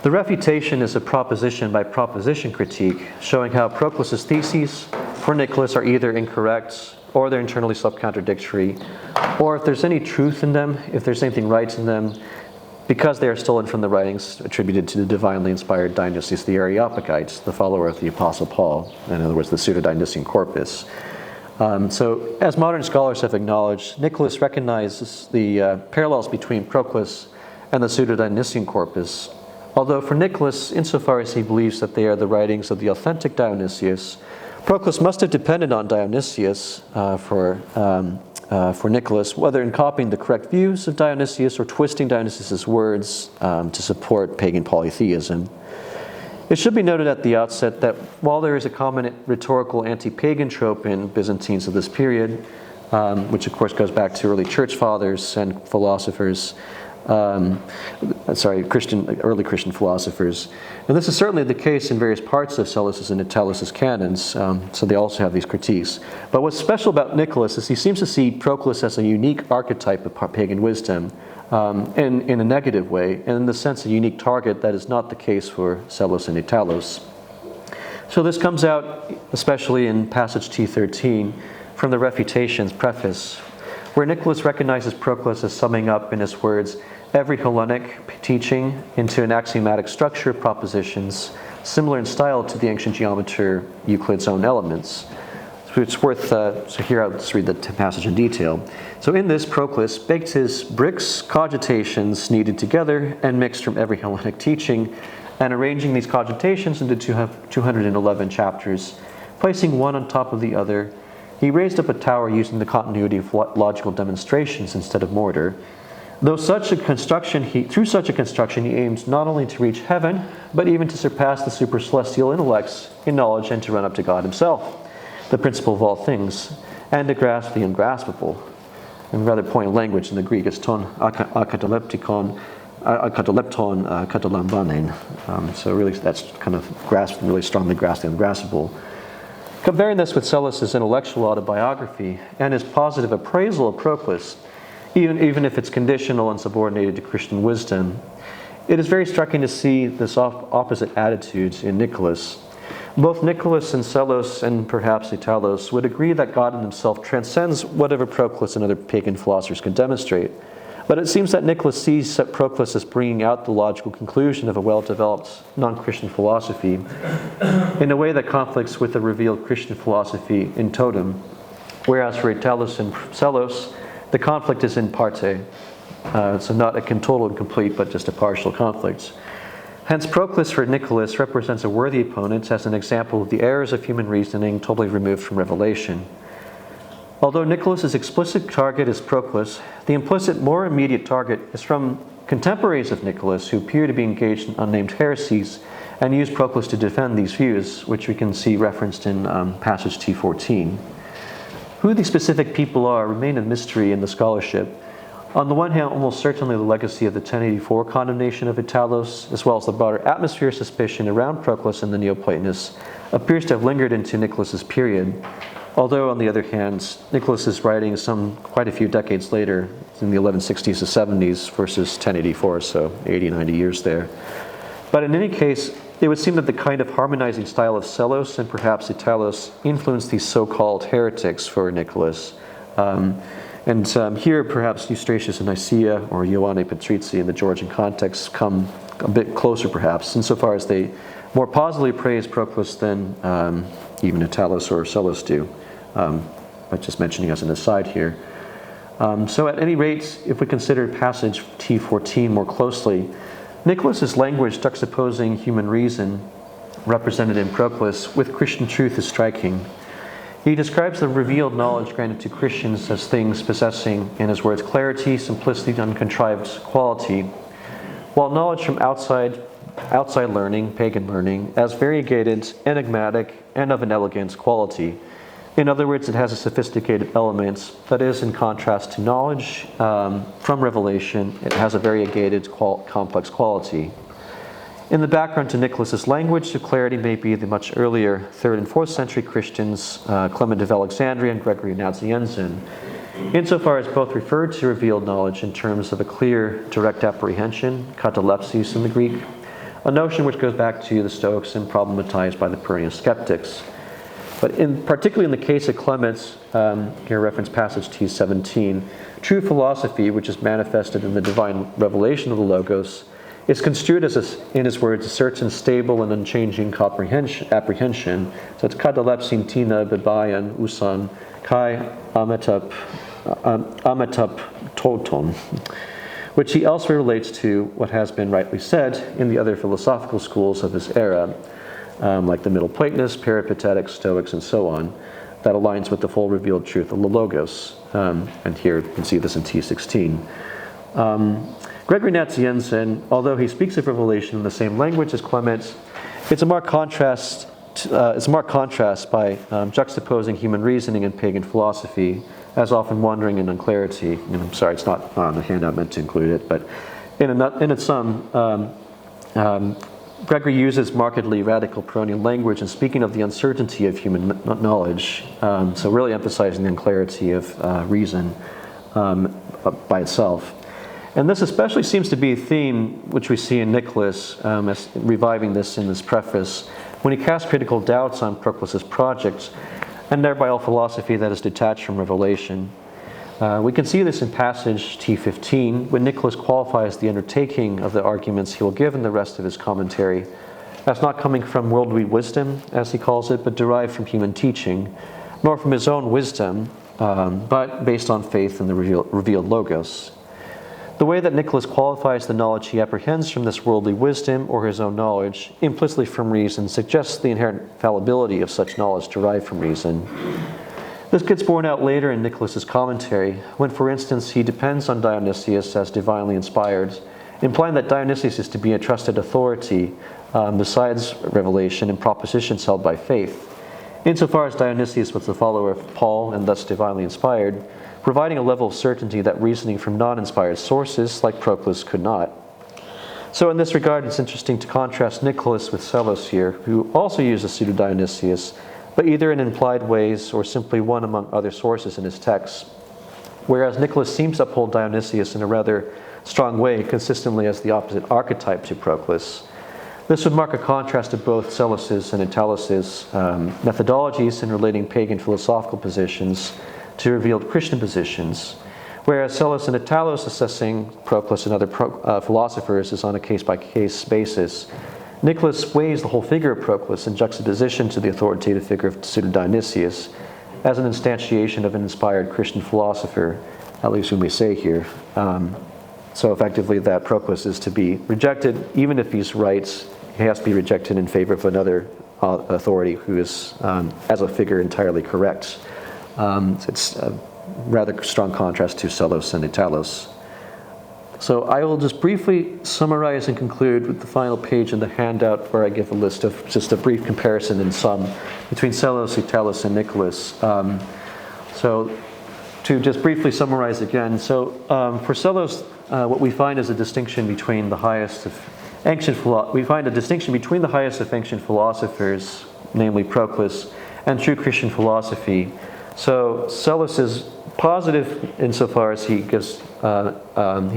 The refutation is a proposition by proposition critique, showing how Proclus's theses for Nicholas are either incorrect, or they're internally self-contradictory, or if there's any truth in them, if there's anything right in them, because they are stolen from the writings attributed to the divinely inspired Dionysius the Areopagite, the follower of the Apostle Paul, in other words, the pseudo-Dionysian corpus. So, as modern scholars have acknowledged, Nicholas recognizes the parallels between Proclus and the pseudo-Dionysian corpus, although for Nicholas, insofar as he believes that they are the writings of the authentic Dionysius, Proclus must have depended on Dionysius for Nicholas, whether in copying the correct views of Dionysius or twisting Dionysius' words to support pagan polytheism. It should be noted at the outset that while there is a common rhetorical anti-pagan trope in Byzantines of this period, which of course goes back to early church fathers and philosophers, early Christian philosophers. And this is certainly the case in various parts of Seleucus and Italus' canons, so they also have these critiques. But what's special about Nicholas is he seems to see Proclus as a unique archetype of pagan wisdom, in a negative way, and in the sense a unique target that is not the case for Seleucus and Italus. So this comes out especially in passage T13 from the Refutation's preface, where Nicholas recognizes Proclus as summing up, in his words, every Hellenic teaching into an axiomatic structure of propositions, similar in style to the ancient geometer Euclid's own elements. So it's worth, so here I'll just read the passage in detail. So in this, Proclus baked his bricks, cogitations kneaded together and mixed from every Hellenic teaching, and arranging these cogitations into 211 chapters, placing one on top of the other, he raised up a tower using the continuity of logical demonstrations instead of mortar. Through such a construction, he aimed not only to reach heaven, but even to surpass the supercelestial intellects in knowledge and to run up to God himself, the principle of all things, and to grasp the ungraspable. In rather poignant language in the Greek, it's ton akatalepton katalambanen. So really that's kind of grasping, really strongly grasping the ungraspable. Comparing this with Seleucus' intellectual autobiography and his positive appraisal of Proclus, even if it's conditional and subordinated to Christian wisdom, it is very striking to see this opposite attitudes in Nicholas. Both Nicholas and Seleucus, and perhaps Italus, would agree that God in himself transcends whatever Proclus and other pagan philosophers can demonstrate. But it seems that Nicholas sees Proclus as bringing out the logical conclusion of a well-developed non-Christian philosophy in a way that conflicts with the revealed Christian philosophy in totem, whereas for Italus and Seleucus, the conflict is in parte, so not a total and complete, but just a partial conflict. Hence, Proclus for Nicholas represents a worthy opponent as an example of the errors of human reasoning totally removed from revelation. Although Nicholas's explicit target is Proclus, the implicit, more immediate target is from contemporaries of Nicholas who appear to be engaged in unnamed heresies and use Proclus to defend these views, which we can see referenced in passage T14. Who these specific people are remain a mystery in the scholarship. On the one hand, almost certainly the legacy of the 1084 condemnation of Italus, as well as the broader atmosphere of suspicion around Proclus and the Neoplatonists, appears to have lingered into Nicholas's period. Although, on the other hand, Nicholas's writing quite a few decades later, in the 1160s to 70s versus 1084, so 80, 90 years there. But in any case, it would seem that the kind of harmonizing style of Seleucus and perhaps Italus influenced these so-called heretics for Nicholas. Here, perhaps Eustratius and Nicaea or Ioanne Patrizii in the Georgian context come a bit closer, perhaps, insofar as they more positively praise Proclus than even Italus or Seleucus do. But just mentioning as an aside here. So at any rate, if we consider passage T14 more closely, Nicholas's language juxtaposing human reason, represented in Proclus, with Christian truth is striking. He describes the revealed knowledge granted to Christians as things possessing, in his words, clarity, simplicity, and uncontrived quality, while knowledge from outside learning, pagan learning, as variegated, enigmatic, and of an elegant quality. In other words, it has a sophisticated element that is in contrast to knowledge from revelation. It has a variegated, complex quality. In the background to Nicholas's language, the clarity may be the much earlier 3rd and 4th century Christians, Clement of Alexandria and Gregory Nazianzen, insofar as both referred to revealed knowledge in terms of a clear, direct apprehension, katalepsis in the Greek, a notion which goes back to the Stoics and problematized by the Perennial skeptics. But particularly in the case of Clement, here reference passage T17, true philosophy, which is manifested in the divine revelation of the Logos, is construed as, in his words, a certain stable and unchanging apprehension. So it's katalepsin tina bebayan usan kai ametap toton, which he elsewhere relates to what has been rightly said in the other philosophical schools of his era, like the Middle Platonists, Peripatetics, Stoics, and so on, that aligns with the full revealed truth of the Logos. And here you can see this in T16. Gregory Nazianzen, although he speaks of revelation in the same language as Clement, it's a marked contrast by juxtaposing human reasoning and pagan philosophy, as often wandering in unclarity. And I'm sorry, it's not on the handout, meant to include it, but in its sum, Gregory uses markedly radical Pyrrhonian language in speaking of the uncertainty of human knowledge, so really emphasizing the unclarity of reason by itself. And this especially seems to be a theme which we see in Nicholas, as reviving this in this preface, when he casts critical doubts on Proclus's project, and thereby all philosophy that is detached from revelation. We can see this in passage T15, when Nicholas qualifies the undertaking of the arguments he will give in the rest of his commentary as not coming from worldly wisdom, as he calls it, but derived from human teaching, nor from his own wisdom, but based on faith in the revealed Logos. The way that Nicholas qualifies the knowledge he apprehends from this worldly wisdom or his own knowledge, implicitly from reason, suggests the inherent fallibility of such knowledge derived from reason. This gets borne out later in Nicholas's commentary, when, for instance, he depends on Dionysius as divinely inspired, implying that Dionysius is to be a trusted authority besides revelation in propositions held by faith. Insofar as Dionysius was the follower of Paul and thus divinely inspired, providing a level of certainty that reasoning from non-inspired sources like Proclus could not. So in this regard, it's interesting to contrast Nicholas with Psellos here, who also uses pseudo-Dionysius, but either in implied ways or simply one among other sources in his texts, whereas Nicholas seems to uphold Dionysius in a rather strong way, consistently as the opposite archetype to Proclus. This would mark a contrast of both Psellos' and Italus' methodologies in relating pagan philosophical positions to revealed Christian positions, whereas Psellos and Italus assessing Proclus and other philosophers is on a case-by-case basis. Nicholas weighs the whole figure of Proclus in juxtaposition to the authoritative figure of pseudo-Dionysius as an instantiation of an inspired Christian philosopher, at least we may say here. So effectively that Proclus is to be rejected, even if he's right, he has to be rejected in favor of another authority who is, as a figure, entirely correct. It's a rather strong contrast to Psellos and Italus. So I will just briefly summarize and conclude with the final page in the handout where I give a list of just a brief comparison in sum between Psellos, Italus, and Nicholas. So to just briefly summarize again, so for Psellos, what we find is a distinction between the highest of ancient philosophers, namely Proclus, and true Christian philosophy. So Psellos is positive insofar as he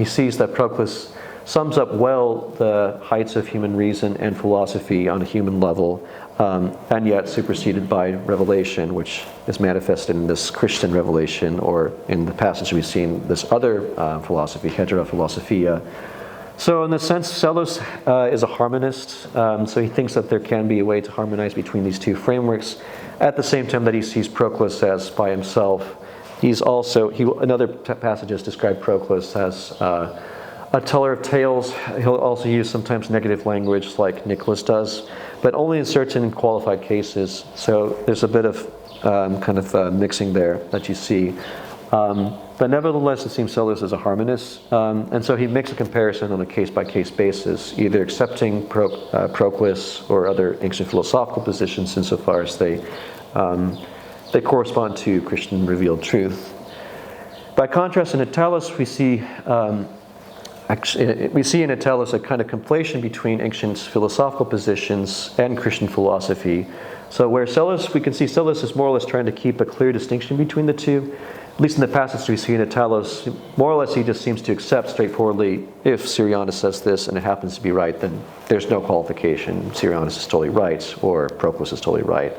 sees that Proclus sums up well the heights of human reason and philosophy on a human level, and yet superseded by revelation, which is manifested in this Christian revelation, or in the passage we've seen, this other philosophy, heterophilosophia. So in the sense, Psellos is a harmonist, so he thinks that there can be a way to harmonize between these two frameworks, at the same time that he sees Proclus as by himself. He's also, in other passages describe Proclus as a teller of tales. He'll also use sometimes negative language like Nicholas does, but only in certain qualified cases. So there's a bit of mixing there that you see. But nevertheless, it seems Psellos is a harmonist, and so he makes a comparison on a case-by-case basis, either accepting Proclus or other ancient philosophical positions insofar as they correspond to Christian revealed truth. By contrast, in Italus, we see actually, we see in Italos a kind of conflation between ancient philosophical positions and Christian philosophy. So where Psellus, we can see Psellus is more or less trying to keep a clear distinction between the two. At least in the passage we see in Italos, more or less he just seems to accept straightforwardly, if Syrianus says this and it happens to be right, then there's no qualification. Syrianus is totally right, or Proclus is totally right.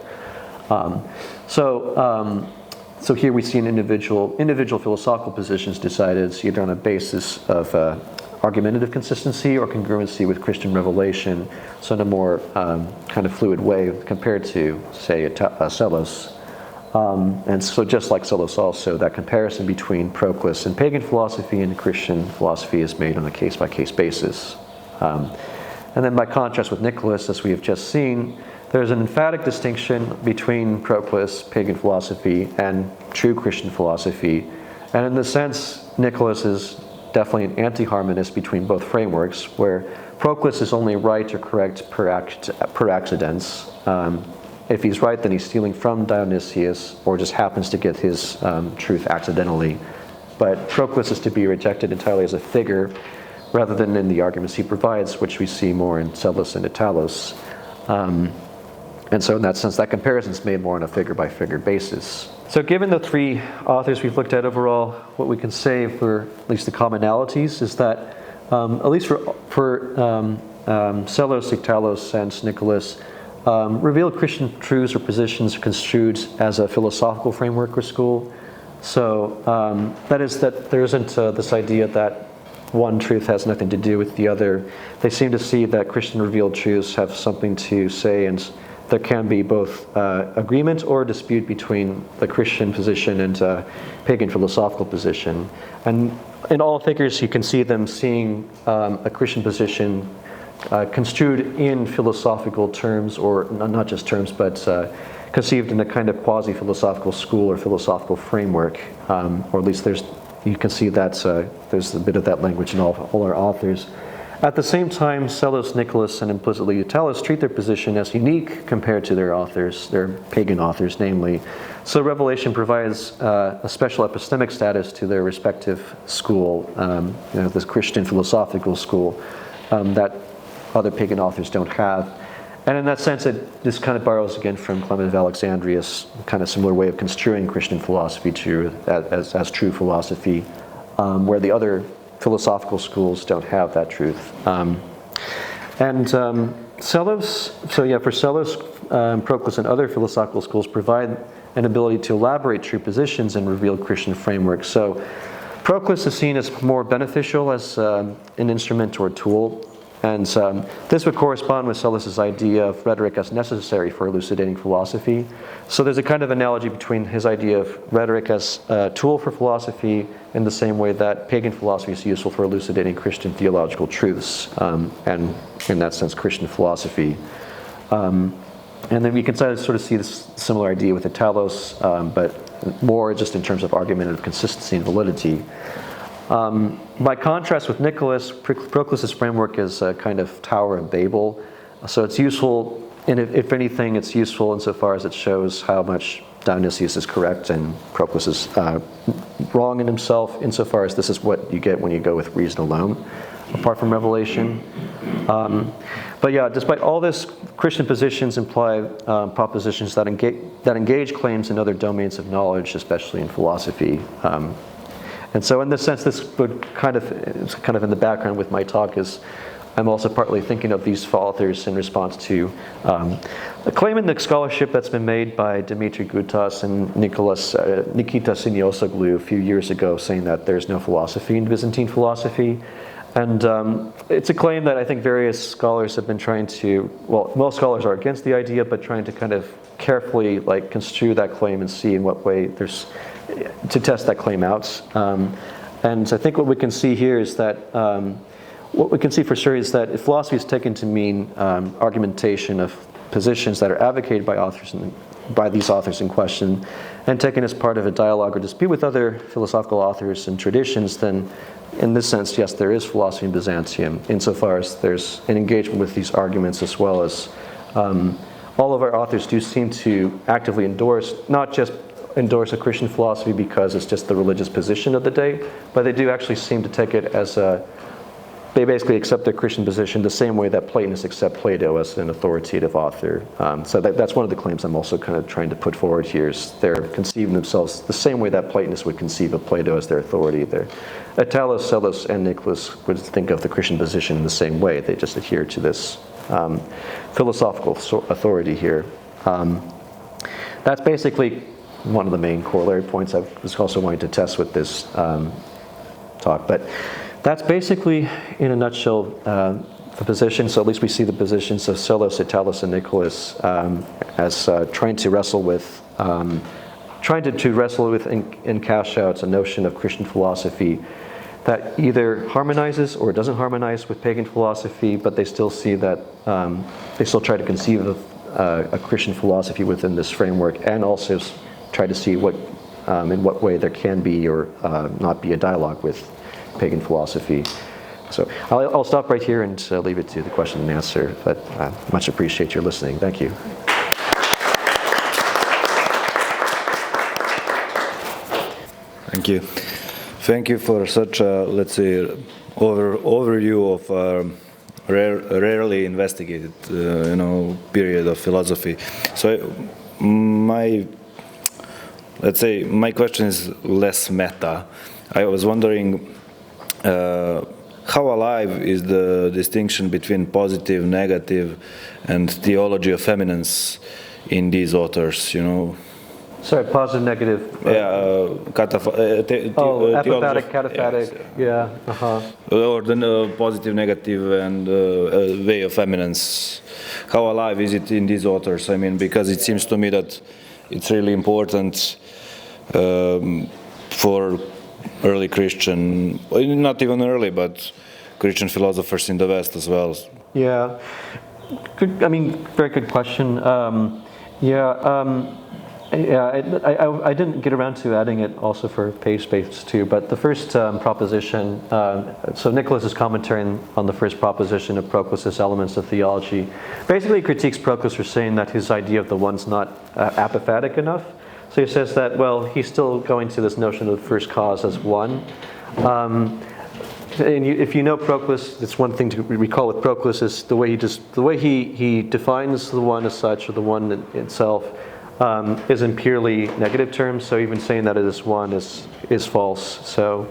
So here we see an individual philosophical positions decided either on a basis of argumentative consistency or congruency with Christian revelation, so in a more kind of fluid way compared to, say, Psellus. And so just like Psellus also, that comparison between Proclus and pagan philosophy and Christian philosophy is made on a case-by-case basis. And then by contrast with Nicholas, as we have just seen, there's an emphatic distinction between Proclus, pagan philosophy, and true Christian philosophy. And in the sense, Nicholas is definitely an anti-harmonist between both frameworks, where Proclus is only right or correct per accidens. If he's right, then he's stealing from Dionysius, or just happens to get his truth accidentally. But Proclus is to be rejected entirely as a figure, rather than in the arguments he provides, which we see more in Psellus and Italos. And so in that sense, that comparison is made more on a figure-by-figure basis. So given the three authors we've looked at overall, what we can say for at least the commonalities is that, at least for Psellus, Italos, and Nicholas, revealed Christian truths or positions construed as a philosophical framework or school. So that is that there isn't this idea that one truth has nothing to do with the other. They seem to see that Christian revealed truths have something to say, and there can be both agreement or dispute between the Christian position and pagan philosophical position. And in all figures, you can see them seeing a Christian position construed in philosophical terms, or not just terms, but conceived in a kind of quasi-philosophical school or philosophical framework, or at least you can see that there's a bit of that language in all our authors. At the same time, Psellus, Nicholas, and implicitly Italos treat their position as unique compared to their authors, their pagan authors, namely. So Revelation provides a special epistemic status to their respective school, this Christian philosophical school, that other pagan authors don't have. And in that sense, this kind of borrows again from Clement of Alexandria's kind of similar way of construing Christian philosophy as true philosophy, where the other philosophical schools don't have that truth. Psellus, for Psellus, Proclus, and other philosophical schools provide an ability to elaborate true positions and reveal Christian frameworks. So Proclus is seen as more beneficial as an instrument or tool. And this would correspond with Psellus's idea of rhetoric as necessary for elucidating philosophy. So there's a kind of analogy between his idea of rhetoric as a tool for philosophy in the same way that pagan philosophy is useful for elucidating Christian theological truths, and in that sense, Christian philosophy. And then we can sort of see this similar idea with Italos, but more just in terms of argumentative consistency and validity. By contrast with Nicholas, Proclus's framework is a kind of Tower of Babel. So it's useful, and if anything, it's useful insofar as it shows how much Dionysius is correct and Proclus is wrong in himself, insofar as this is what you get when you go with reason alone, apart from revelation. But yeah, despite all this, Christian positions imply propositions that engage claims in other domains of knowledge, especially in philosophy. And so in this sense, this would it's kind of in the background with my talk, is I'm also partly thinking of these authors in response to a claim in the scholarship that's been made by Dimitri Gutas and Nikita Siniosoglu a few years ago, saying that there's no philosophy in Byzantine philosophy. And it's a claim that I think various scholars have been trying to, most scholars are against the idea, but trying to kind of carefully construe that claim and see in what way to test that claim out. And I think what we can see here is that, what we can see for sure is that if philosophy is taken to mean argumentation of positions that are advocated by these authors in question, and taken as part of a dialogue or dispute with other philosophical authors and traditions, then in this sense, yes, there is philosophy in Byzantium, insofar as there's an engagement with these arguments, as well as all of our authors do seem to actively not just endorse a Christian philosophy because it's just the religious position of the day, but they do actually seem to take it as a they basically accept their Christian position the same way that Platonists accept Plato as an authoritative author. So that's one of the claims I'm also kind of trying to put forward here, is they're conceiving themselves the same way that Platonists would conceive of Plato as their authority. Attalos, Psellos, and Nicholas would think of the Christian position in the same way. They just adhere to this philosophical authority here. That's basically one of the main corollary points I was also wanting to test with this talk. But that's basically, in a nutshell, the position. So at least we see the positions of Psellos, Attalos, and Nicholas as trying to wrestle with, and cash out a notion of Christian philosophy that either harmonizes or doesn't harmonize with pagan philosophy, but they still see that, they still try to conceive of a Christian philosophy within this framework, and also try to see what, in what way there can be or not be a dialogue with pagan philosophy. So I'll stop right here and leave it to the question and answer, but much appreciate your listening. Thank you. Thank you. Thank you for such a, let's say, overview of rarely investigated, period of philosophy. So my question is less meta. I was wondering how alive is the distinction between positive, negative, and theology of eminence in these authors, Sorry, positive, negative. Apophatic, cataphatic. Yeah. Or the positive, negative, and way of eminence. How alive is it in these authors? I mean, because it seems to me that it's really important for early Christian, not even early, but Christian philosophers in the West as well. Yeah. Good. Very good question. I didn't get around to adding it also for page space too, but the first proposition, so Nicholas's commentary on the first proposition of Proclus's Elements of Theology basically critiques Proclus for saying that his idea of the one's not apophatic enough. So he says that, well, he's still going to this notion of the first cause as one. And if you know Proclus, it's one thing to recall with Proclus is the way he defines the one as such, or the one itself, is in purely negative terms. So even saying that it is one is false. So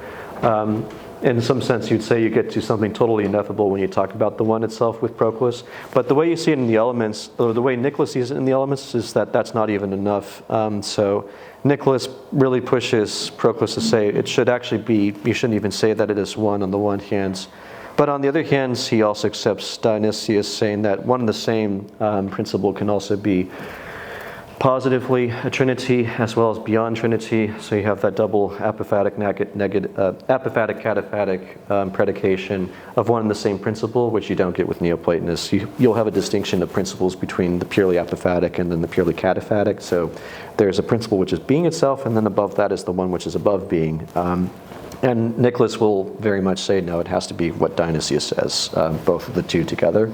in some sense, you'd say you get to something totally ineffable when you talk about the one itself with Proclus. But the way you see it in the Elements, or the way Nicholas sees it in the Elements, is that that's not even enough. So Nicholas really pushes Proclus to say it should actually be, you shouldn't even say that it is one on the one hand. But on the other hand, he also accepts Dionysius saying that one and the same principle can also be positively a trinity as well as beyond trinity. So you have that double apophatic cataphatic predication of one and the same principle, which you don't get with Neoplatonists. You'll have a distinction of principles between the purely apophatic and then the purely cataphatic. So there's a principle which is being itself, and then above that is the one which is above being. And Nicholas will very much say, no, it has to be what Dionysius says, both of the two together.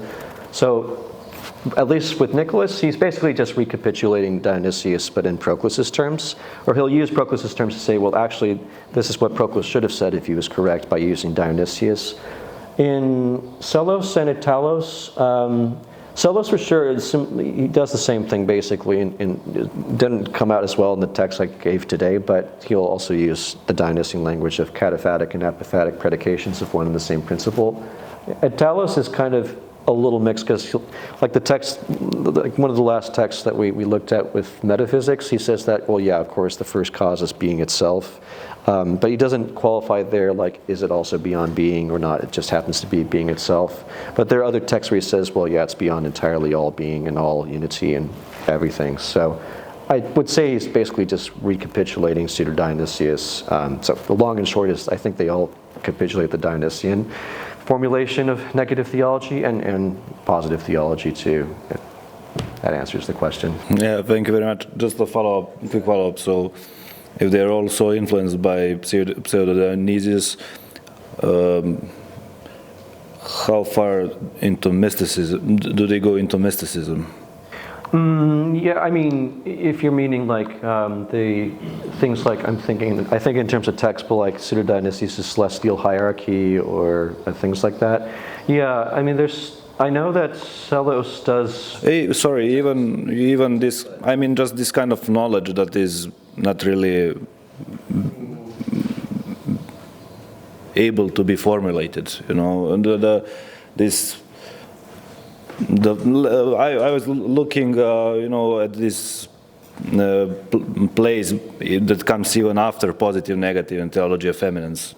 So at least with Nicholas, he's basically just recapitulating Dionysius, but in Proclus's terms. Or he'll use Proclus's terms to say, well, actually, this is what Proclus should have said if he was correct, by using Dionysius. In Psellos and Attalos, Psellos for sure, he does the same thing basically, and it didn't come out as well in the text I gave today, but he'll also use the Dionysian language of cataphatic and apophatic predications of one and the same principle. Attalos is kind of a little mixed, because like the text, like one of the last texts that we looked at with metaphysics, he says that, well, yeah, of course, the first cause is being itself. But he doesn't qualify there, like, is it also beyond being or not? It just happens to be being itself. But there are other texts where he says, well, yeah, it's beyond entirely all being and all unity and everything. So I would say he's basically just recapitulating Pseudo-Dionysius. So the long and short is, I think they all capitulate the Dionysian formulation of negative theology and positive theology too. That answers the question. Yeah, thank you very much. Just a quick follow-up. So if they're also influenced by Pseudo-Dionysius, how far into mysticism do they go into mysticism? Yeah, I mean, if you're meaning like the things like I think in terms of text, but like Pseudo-Dionysius' celestial hierarchy or things like that. Yeah, I mean, I know that Psellos does. Hey, sorry, even this. I mean, just this kind of knowledge that is not really able to be formulated. You know, and I was looking, you know, at this place that comes even after positive, negative, and theology of eminence.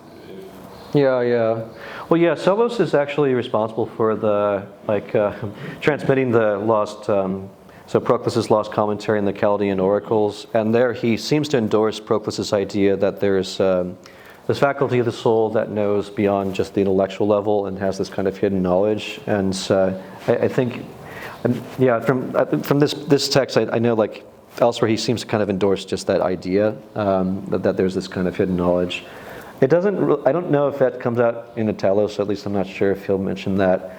Yeah. Well, yeah, Psellos is actually responsible for the transmitting the lost. So Proclus's lost commentary in the Chaldean oracles, and there he seems to endorse Proclus's idea that there's this faculty of the soul that knows beyond just the intellectual level and has this kind of hidden knowledge. And I think, yeah, from this text, I know like elsewhere he seems to kind of endorse just that idea that there's this kind of hidden knowledge. It doesn't. I don't know if that comes out in Italo, so at least I'm not sure if he'll mention that.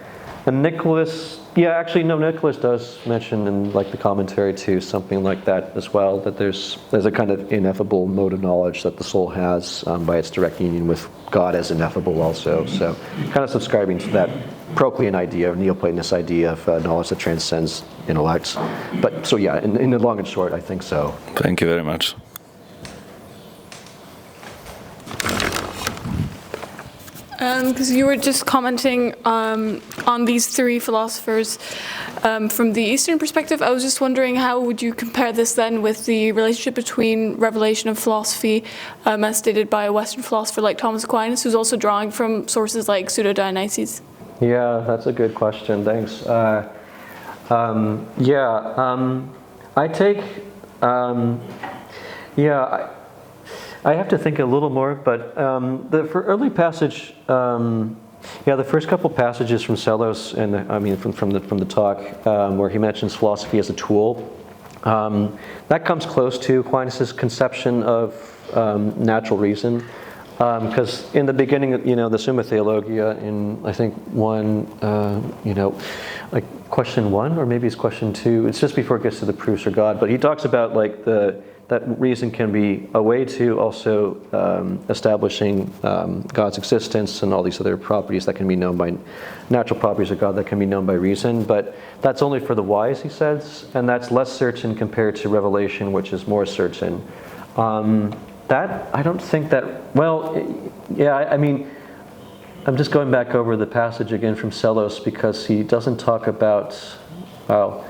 And Nicholas, yeah, actually no, Nicholas does mention in like the commentary too something like that as well. That there's a kind of ineffable mode of knowledge that the soul has by its direct union with God as ineffable also. So kind of subscribing to that Proclean idea, or Neoplatonist idea of knowledge that transcends intellect. But so yeah, in the long and short, I think so. Thank you very much. Because you were just commenting on these three philosophers from the Eastern perspective, I was just wondering how would you compare this then with the relationship between revelation and philosophy as stated by a Western philosopher like Thomas Aquinas, who's also drawing from sources like Pseudo-Dionysius? Yeah, that's a good question. Thanks. I take, I have to think a little more, but for early passage, the first couple passages from Psellos, and from the talk, where he mentions philosophy as a tool, that comes close to Aquinas' conception of natural reason, because in the beginning, the Summa Theologia, in I think like question 1, or maybe it's question 2. It's just before it gets to the proofs for God, but he talks about like that reason can be a way to also establishing God's existence and all these other properties that can be known by natural properties of God that can be known by reason. But that's only for the wise, he says, and that's less certain compared to revelation, which is more certain. That I don't think that. Well, yeah. I mean, I'm just going back over the passage again from Psellos because he doesn't talk about. Well,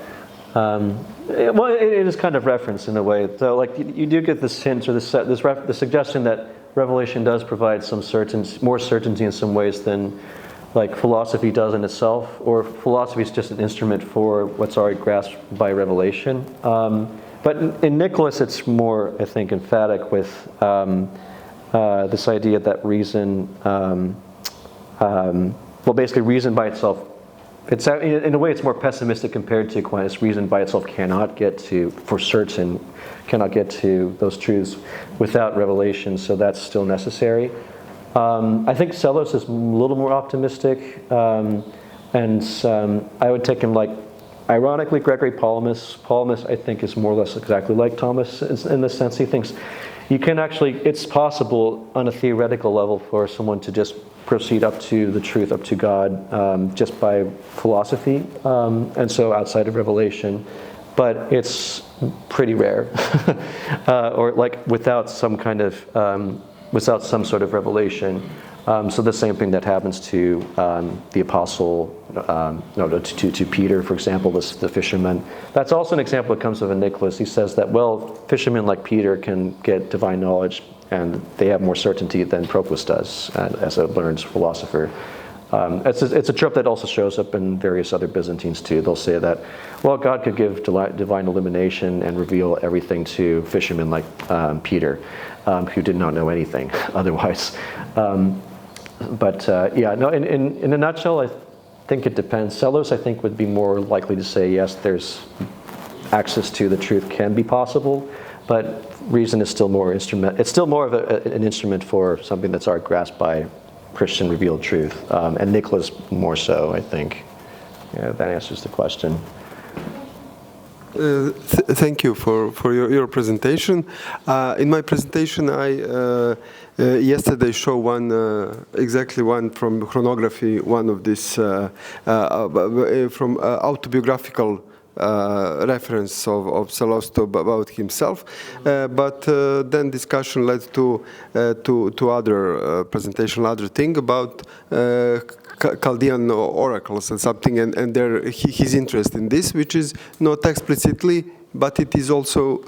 it is kind of referenced in a way. So, like, you do get this hint or the suggestion that revelation does provide some more certainty in some ways than, like, philosophy does in itself, or philosophy is just an instrument for what's already grasped by revelation. But in Nicholas, it's more, I think, emphatic with this idea that reason, basically reason by itself. It's in a way it's more pessimistic compared to Aquinas. Reason by itself cannot get to those truths without revelation, so that's still necessary. I think Psellos is a little more optimistic, and I would take him like, ironically, Gregory Palamas. Palamas, I think, is more or less exactly like Thomas in the sense he thinks it's possible on a theoretical level for someone to just proceed up to the truth, up to God, just by philosophy, and so outside of revelation. But it's pretty rare, or like without some sort of revelation. So the same thing that happens to the apostle, to Peter, for example, the fisherman. That's also an example that comes from Nicholas. He says that, well, fishermen like Peter can get divine knowledge, and they have more certainty than Proclus does as a learned philosopher. It's a trope that also shows up in various other Byzantines too. They'll say that, well, God could give divine illumination and reveal everything to fishermen like Peter, who did not know anything otherwise. In a nutshell, I think it depends. Psellos, I think, would be more likely to say, yes, there's access to the truth can be possible, but reason is still more instrument. It's still more of an instrument for something that's already grasped by Christian revealed truth, and Nicholas more so, I think. Yeah, that answers the question. Thank you for your presentation. In my presentation, I yesterday show exactly one from chronography, one of this from autobiographical reference of Salosto about himself, but then discussion led to other presentation, other thing about Chaldean oracles and something, and his interest in this, which is not explicitly, but it is also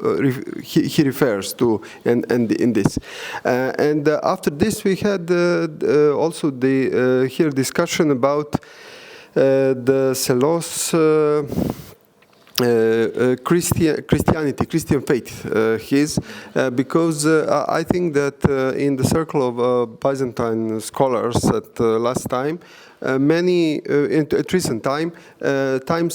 he refers to and in this. And after this, we had also the here discussion about the Selos. Christian faith, because I think that in the circle of Byzantine scholars at last time, many at recent times,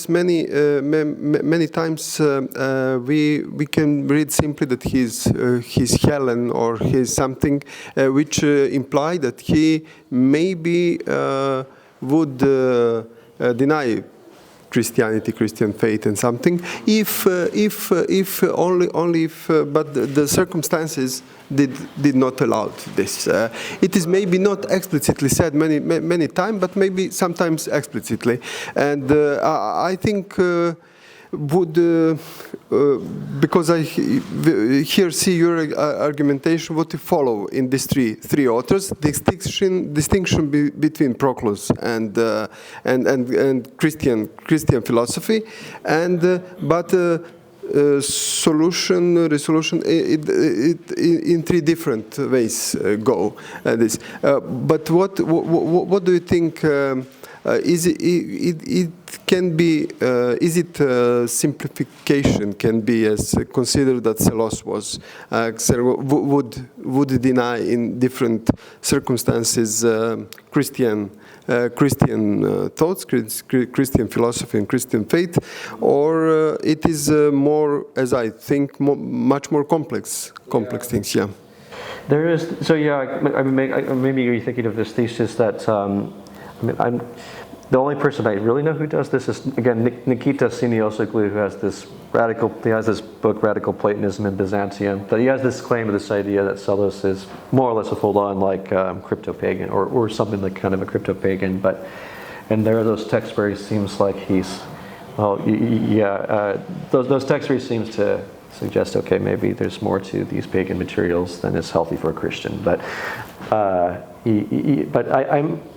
many times we can read simply that he's Helen or he's something which imply that he maybe would deny Christianity, Christian faith, and something. If only if, but the circumstances did not allow this. It is maybe not explicitly said many times, but maybe sometimes explicitly. And I think because I here see your argumentation, what to follow in these three authors, distinction between Proclus and Christian philosophy, and resolution in three different ways go this. But what do you think? It can be, is it simplification can be as considered that Selos was, would deny in different circumstances Christian thoughts, Christian philosophy and Christian faith, or it is more, as I think, much more complex things, yeah. There is, so yeah, maybe you're thinking of this thesis that, I'm the only person I really know who does this is, again, Nikita Siniosoglu, who has this book, Radical Platonism in Byzantium, but he has this claim of this idea that Selos is more or less a full-on like crypto-pagan, or something like kind of a crypto-pagan, and there are those texts where he seems like he's, well, those texts where he seems to suggest, okay, maybe there's more to these pagan materials than is healthy for a Christian, but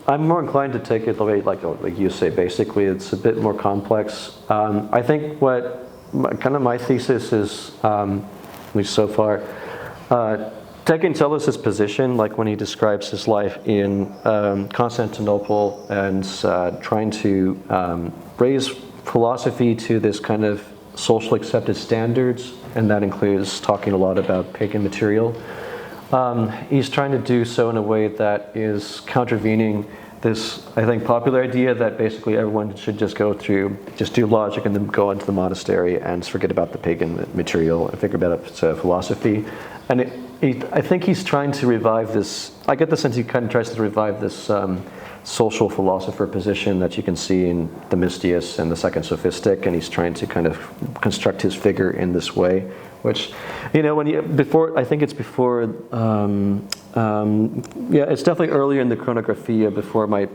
I'm more inclined to take it the way, like you say, basically it's a bit more complex. I think what my thesis is, at least so far, taking Selos's position, like when he describes his life in Constantinople and trying to raise philosophy to this kind of socially accepted standards, and that includes talking a lot about pagan material. He's trying to do so in a way that is contravening this, I think, popular idea that basically everyone should just do logic and then go into the monastery and forget about the pagan material and figure about philosophy. And I think he's trying to revive this, I get the sense he kind of tries to revive this social philosopher position that you can see in Themistius and the Second Sophistic, and he's trying to kind of construct his figure in this way, which, I think it's before, it's definitely earlier in the Chronographia, before my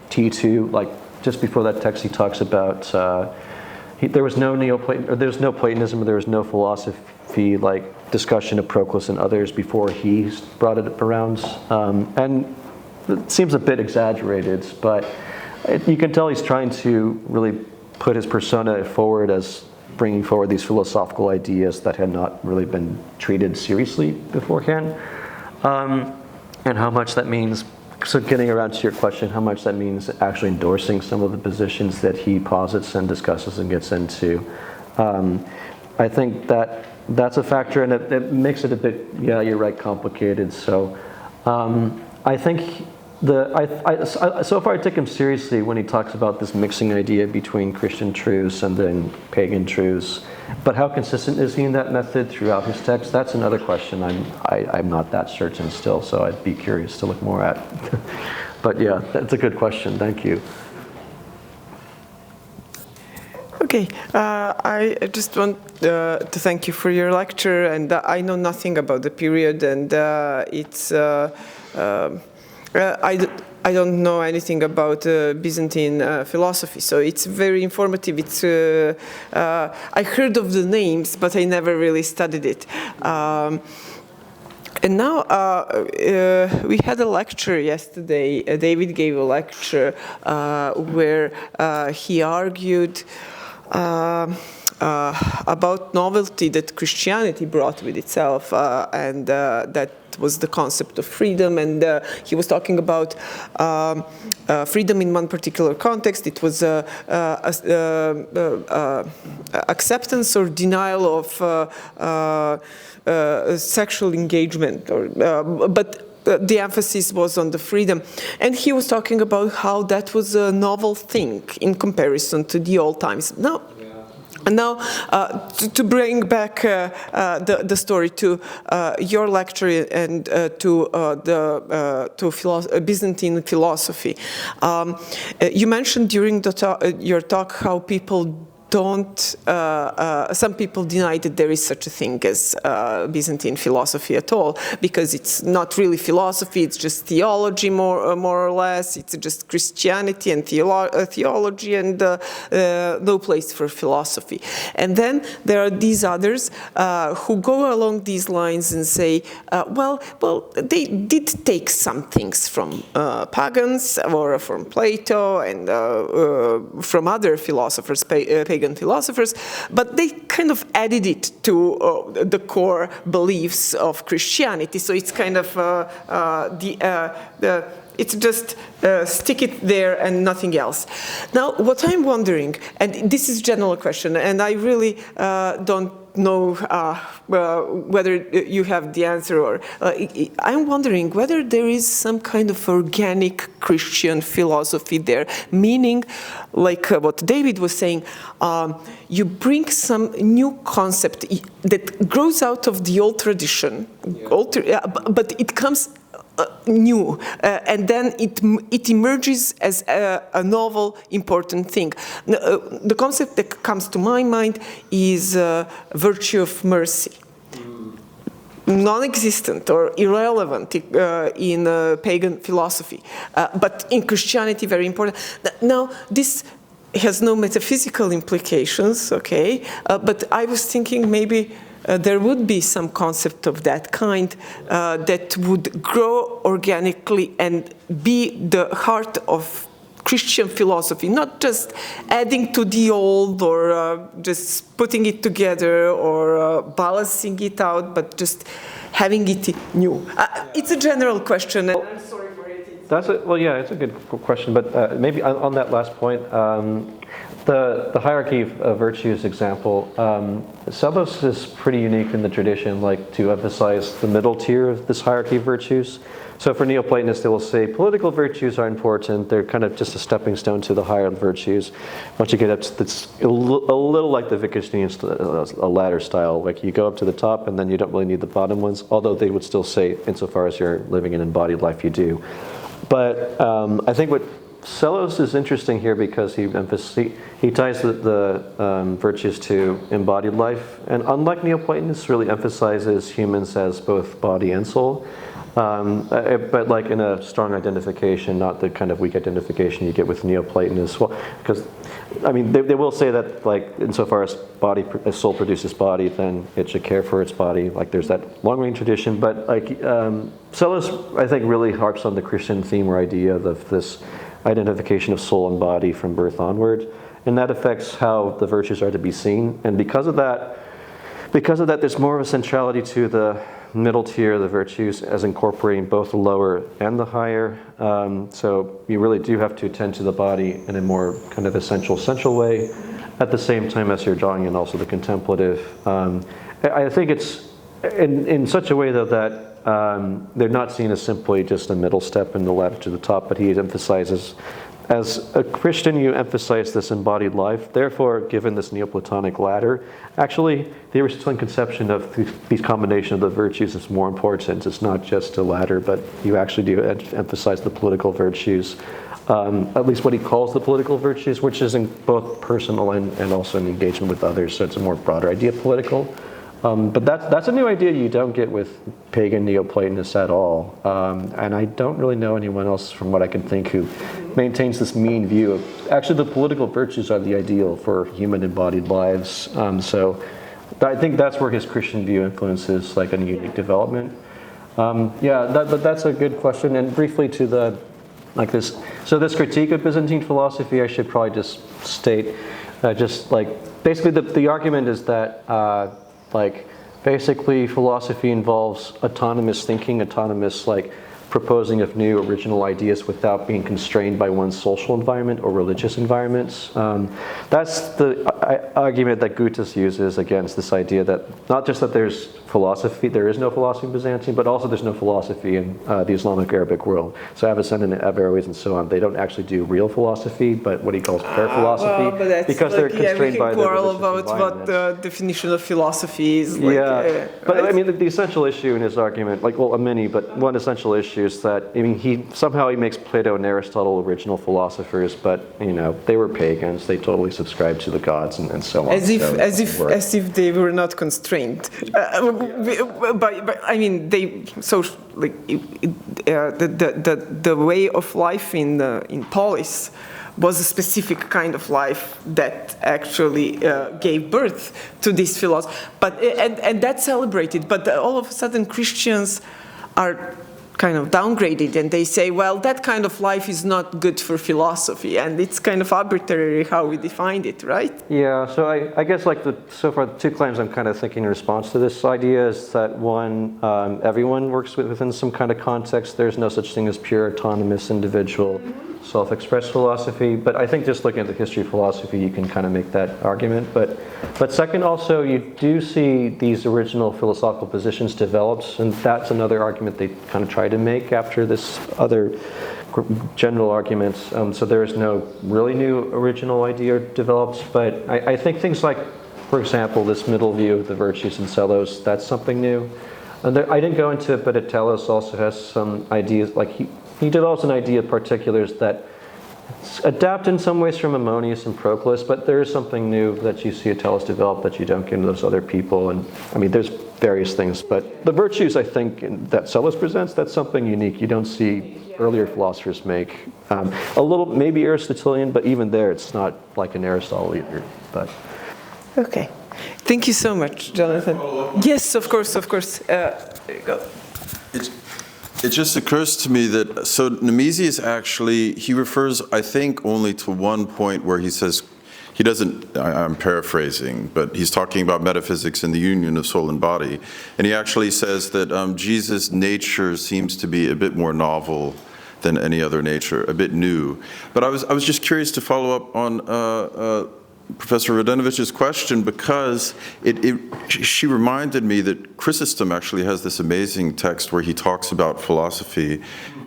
T2, like just before that text he talks about, there was no Platonism, or there was no philosophy like discussion of Proclus and others before he brought it around, and it seems a bit exaggerated, but you can tell he's trying to really put his persona forward as bringing forward these philosophical ideas that had not really been treated seriously beforehand. And how much that means, so getting around to your question, how much that means actually endorsing some of the positions that he posits and discusses and gets into. I think that's a factor, and it makes it a bit, yeah, you're right, complicated. So I think so far I take him seriously when he talks about this mixing idea between Christian truths and then pagan truths. But how consistent is he in that method throughout his text? That's another question I'm not that certain still, so I'd be curious to look more at. But yeah, that's a good question. Thank you. Okay, I just want to thank you for your lecture, and I know nothing about the period, and I don't know anything about Byzantine philosophy, so it's very informative. I heard of the names, but I never really studied it. And now we had a lecture yesterday. David gave a lecture where he argued about novelty that Christianity brought with itself, and that was the concept of freedom. And he was talking about freedom in one particular context. It was acceptance or denial of sexual engagement, but the emphasis was on the freedom. And he was talking about how that was a novel thing in comparison to the old times. Now, to bring back the story to your lecture and to Byzantine philosophy, you mentioned during your talk how people some people deny that there is such a thing as Byzantine philosophy at all, because it's not really philosophy, it's just theology more or less, it's just Christianity and theology, and no place for philosophy. And then there are these others who go along these lines and say, well, they did take some things from pagans or from Plato and from other philosophers, pagan philosophers, but they kind of added it to the core beliefs of Christianity. So it's kind of it's just stick it there and nothing else. Now, what I'm wondering, and this is a general question, and I really don't know whether you have the answer, or I'm wondering whether there is some kind of organic Christian philosophy there, meaning, like what David was saying, you bring some new concept that grows out of the old tradition, but it comes new, and then it emerges as a novel, important thing. The concept that comes to my mind is virtue of mercy. Non-existent or irrelevant in pagan philosophy, but in Christianity very important. Now, this has no metaphysical implications, okay, but I was thinking maybe there would be some concept of that kind that would grow organically and be the heart of Christian philosophy, not just adding to the old or just putting it together or balancing it out, but just having it new. It's a general question, and I'm sorry for it. It's a good question, but maybe on that last point, the hierarchy of virtues example, Psellos is pretty unique in the tradition, like to emphasize the middle tier of this hierarchy of virtues. So for Neoplatonists, they will say political virtues are important. They're kind of just a stepping stone to the higher virtues. Once you get up, it's a little like the Wittgenstein a ladder style. Like you go up to the top, and then you don't really need the bottom ones. Although they would still say, insofar as you're living an embodied life, you do. But I think what Psellos is interesting here because he ties the virtues to embodied life, and unlike Neoplatonists, really emphasizes humans as both body and soul. But like in a strong identification, not the kind of weak identification you get with Neoplatonists. Well, because I mean, they will say that like insofar as soul produces body, then it should care for its body. Like there's that long-range tradition. But like Psellos, I think, really harps on the Christian theme or idea of this identification of soul and body from birth onward, and that affects how the virtues are to be seen. And because of that, there's more of a centrality to the middle tier of the virtues as incorporating both the lower and the higher. So you really do have to attend to the body in a more kind of essential, central way, at the same time as you're drawing in also the contemplative. I think it's in such a way though that they're not seen as simply just a middle step in the ladder to the top, but he emphasizes, as a Christian, you emphasize this embodied life. Therefore, given this Neoplatonic ladder, actually, the Aristotelian conception of these combination of the virtues is more important. It's not just a ladder, but you actually do emphasize the political virtues. at least what he calls the political virtues, which is in both personal and also in engagement with others, so it's a more broader idea of political. But that's a new idea you don't get with pagan Neoplatonists at all. And I don't really know anyone else from what I can think who maintains this mean view of, actually the political virtues are the ideal for human embodied lives. So I think that's where his Christian view influences like a unique development. But that's a good question. And briefly to this critique of Byzantine philosophy, I should probably just state, basically the argument is that basically philosophy involves autonomous thinking, autonomous proposing of new original ideas without being constrained by one's social environment or religious environments. That's the argument that Gutas uses against this idea that not just that there is no philosophy in Byzantium, but also there's no philosophy in the Islamic Arabic world. So Avicenna and Averroes and so on, they don't actually do real philosophy, but what he calls prayer philosophy, because they're constrained by their religious about what the definition of philosophy is. But I mean, the essential issue in his argument, one essential issue is that he makes Plato and Aristotle original philosophers, but they were pagans. They totally subscribed to the gods and so on. As if they were not constrained. The way of life in polis was a specific kind of life that actually gave birth to this philosophy. And that's celebrated. But all of a sudden, Christians are kind of downgraded, and they say, well, that kind of life is not good for philosophy, and it's kind of arbitrary how we defined it, right? Yeah, so I guess so far the two claims I'm kind of thinking in response to this idea is that one, everyone works within some kind of context. There's no such thing as pure autonomous individual self-expressed philosophy, but I think just looking at the history of philosophy, you can kind of make that argument. But second, also, you do see these original philosophical positions developed, and that's another argument they kind of try to make after this other general arguments. So there is no really new original idea developed, but I think things like, for example, this middle view of the virtues in Celos, that's something new. And I didn't go into it, but Attelos also has some ideas, he develops an idea of particulars that adapt in some ways from Ammonius and Proclus, but there is something new that you see Attelos develop that you don't get in those other people. And there's various things, but the virtues, I think, that Celos presents, that's something unique. You don't see earlier philosophers make. A little, maybe Aristotelian, but even there, it's not like an Aristotle either. But okay. Thank you so much, Jonathan. Yes, of course. There you go. It just occurs to me that, Nemesius actually, he refers, I think, only to one point where he says, he doesn't, I'm paraphrasing, but he's talking about metaphysics and the union of soul and body. And he actually says that Jesus' nature seems to be a bit more novel than any other nature, a bit new. But I was just curious to follow up on Professor Radenovich's question, because she reminded me that Chrysostom actually has this amazing text where he talks about philosophy,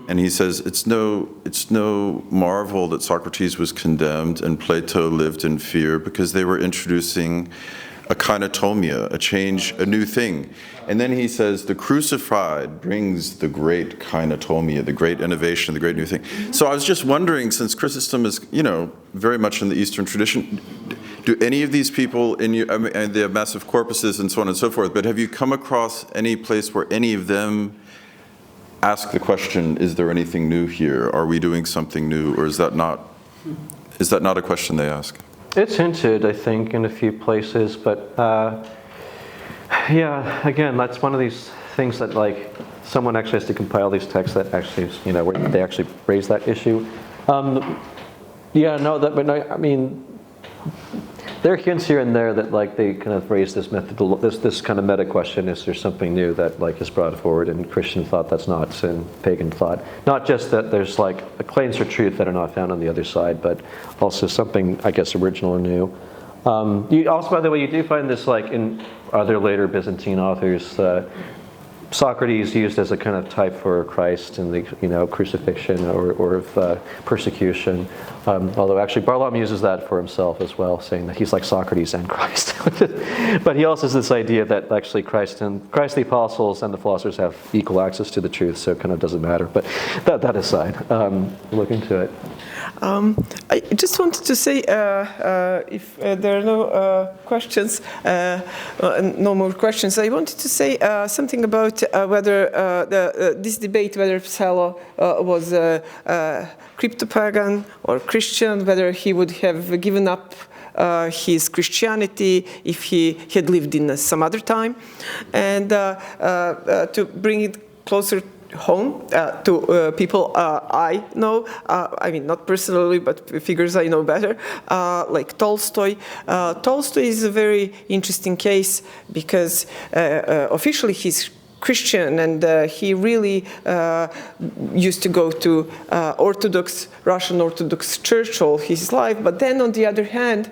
and he says it's no marvel that Socrates was condemned and Plato lived in fear, because they were introducing a kinotomia, a change, a new thing. And then he says the crucified brings the great kinotomia, the great innovation, the great new thing. So I was just wondering, since Chrysostom is, very much in the Eastern tradition, do any of these people and they have massive corpuses and so on and so forth, but have you come across any place where any of them ask the question, is there anything new here? Are we doing something new? Or is that not a question they ask? it's hinted, I think, in a few places, but yeah, again, that's one of these things that, like, someone actually has to compile these texts that actually, where they actually raise that issue. Yeah, no, but I mean, there are hints here and there that, like, they kind of raise this this kind of meta question: is there something new that, like, is brought forward in Christian thought that's not in pagan thought? Not just that there's, like, claims for truth that are not found on the other side, but also something, I guess, original or new. You also, by the way, you do find this, like, in other later Byzantine authors. Socrates used as a kind of type for Christ in the crucifixion or of persecution. Although actually Barlaam uses that for himself as well, saying that he's like Socrates and Christ. But he also has this idea that actually Christ, the apostles, and the philosophers have equal access to the truth, so it kind of doesn't matter. But that aside, look into it. I just wanted to say, if there are no questions, no more questions, I wanted to say something about whether this debate, whether Psalo was crypto-pagan or Christian, whether he would have given up his Christianity if he had lived in some other time. And to bring it closer home to people I know, I mean not personally, but figures I know better, like Tolstoy. Tolstoy is a very interesting case because officially he's Christian, and he really used to go to Russian Orthodox Church all his life. But then, on the other hand,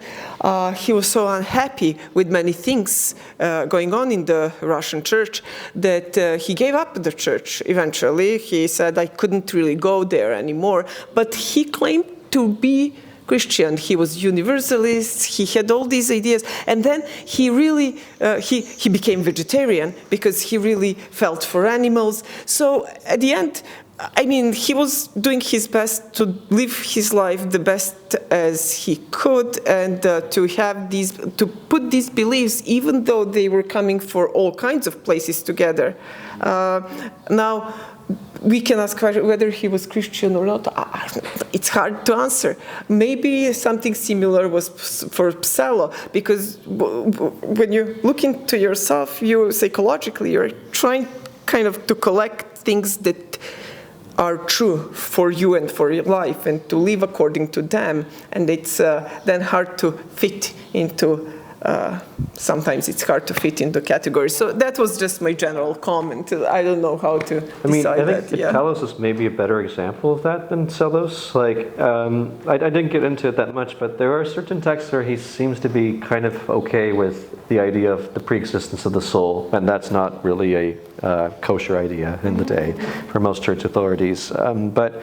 he was so unhappy with many things going on in the Russian Church that he gave up the church. Eventually, he said, "I couldn't really go there anymore." But he claimed to be Christian. He was universalist. He had all these ideas, and then he really he became vegetarian because he really felt for animals. So at the end, I mean, he was doing his best to live his life the best as he could, and to put these beliefs, even though they were coming from all kinds of places together. Now, we can ask whether he was Christian or not. It's hard to answer. Maybe something similar was for Psalo, because when you look into yourself, you psychologically, you're trying kind of to collect things that are true for you and for your life, and to live according to them. And it's then hard to fit into sometimes it's hard to fit into categories. So that was just my general comment. I don't know how to decide I think Telos is maybe a better example of that than Pselos. Like, I didn't get into it that much, but there are certain texts where he seems to be kind of okay with the idea of the pre-existence of the soul, and that's not really a kosher idea in the day for most church authorities. But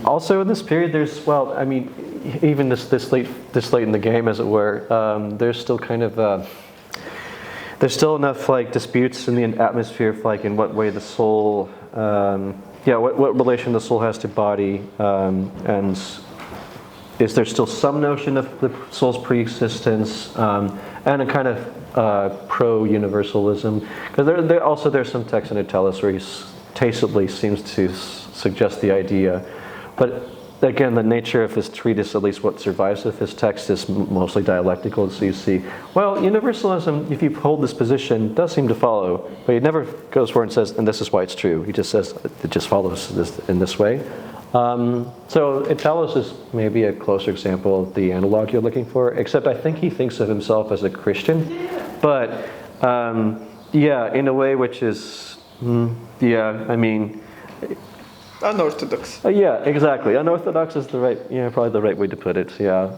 also in this period, even this late in the game, as it were, there's still kind of there's still enough like disputes in the atmosphere of like in what way the soul, what relation the soul has to body, and is there still some notion of the soul's pre-existence, and a kind of pro-universalism? Because there's some text in Atellus where he tacitly seems to suggest the idea, but again, the nature of his treatise, at least what survives of his text, is mostly dialectical. So you see, well, universalism, if you hold this position, does seem to follow, but he never goes forward and says, and this is why it's true. He just says, it just follows this in this way. So Atellus is maybe a closer example of the analog you're looking for, except I think he thinks of himself as a Christian. But, in a way which is, unorthodox. Yeah, exactly. Unorthodox is probably the right way to put it. Yeah.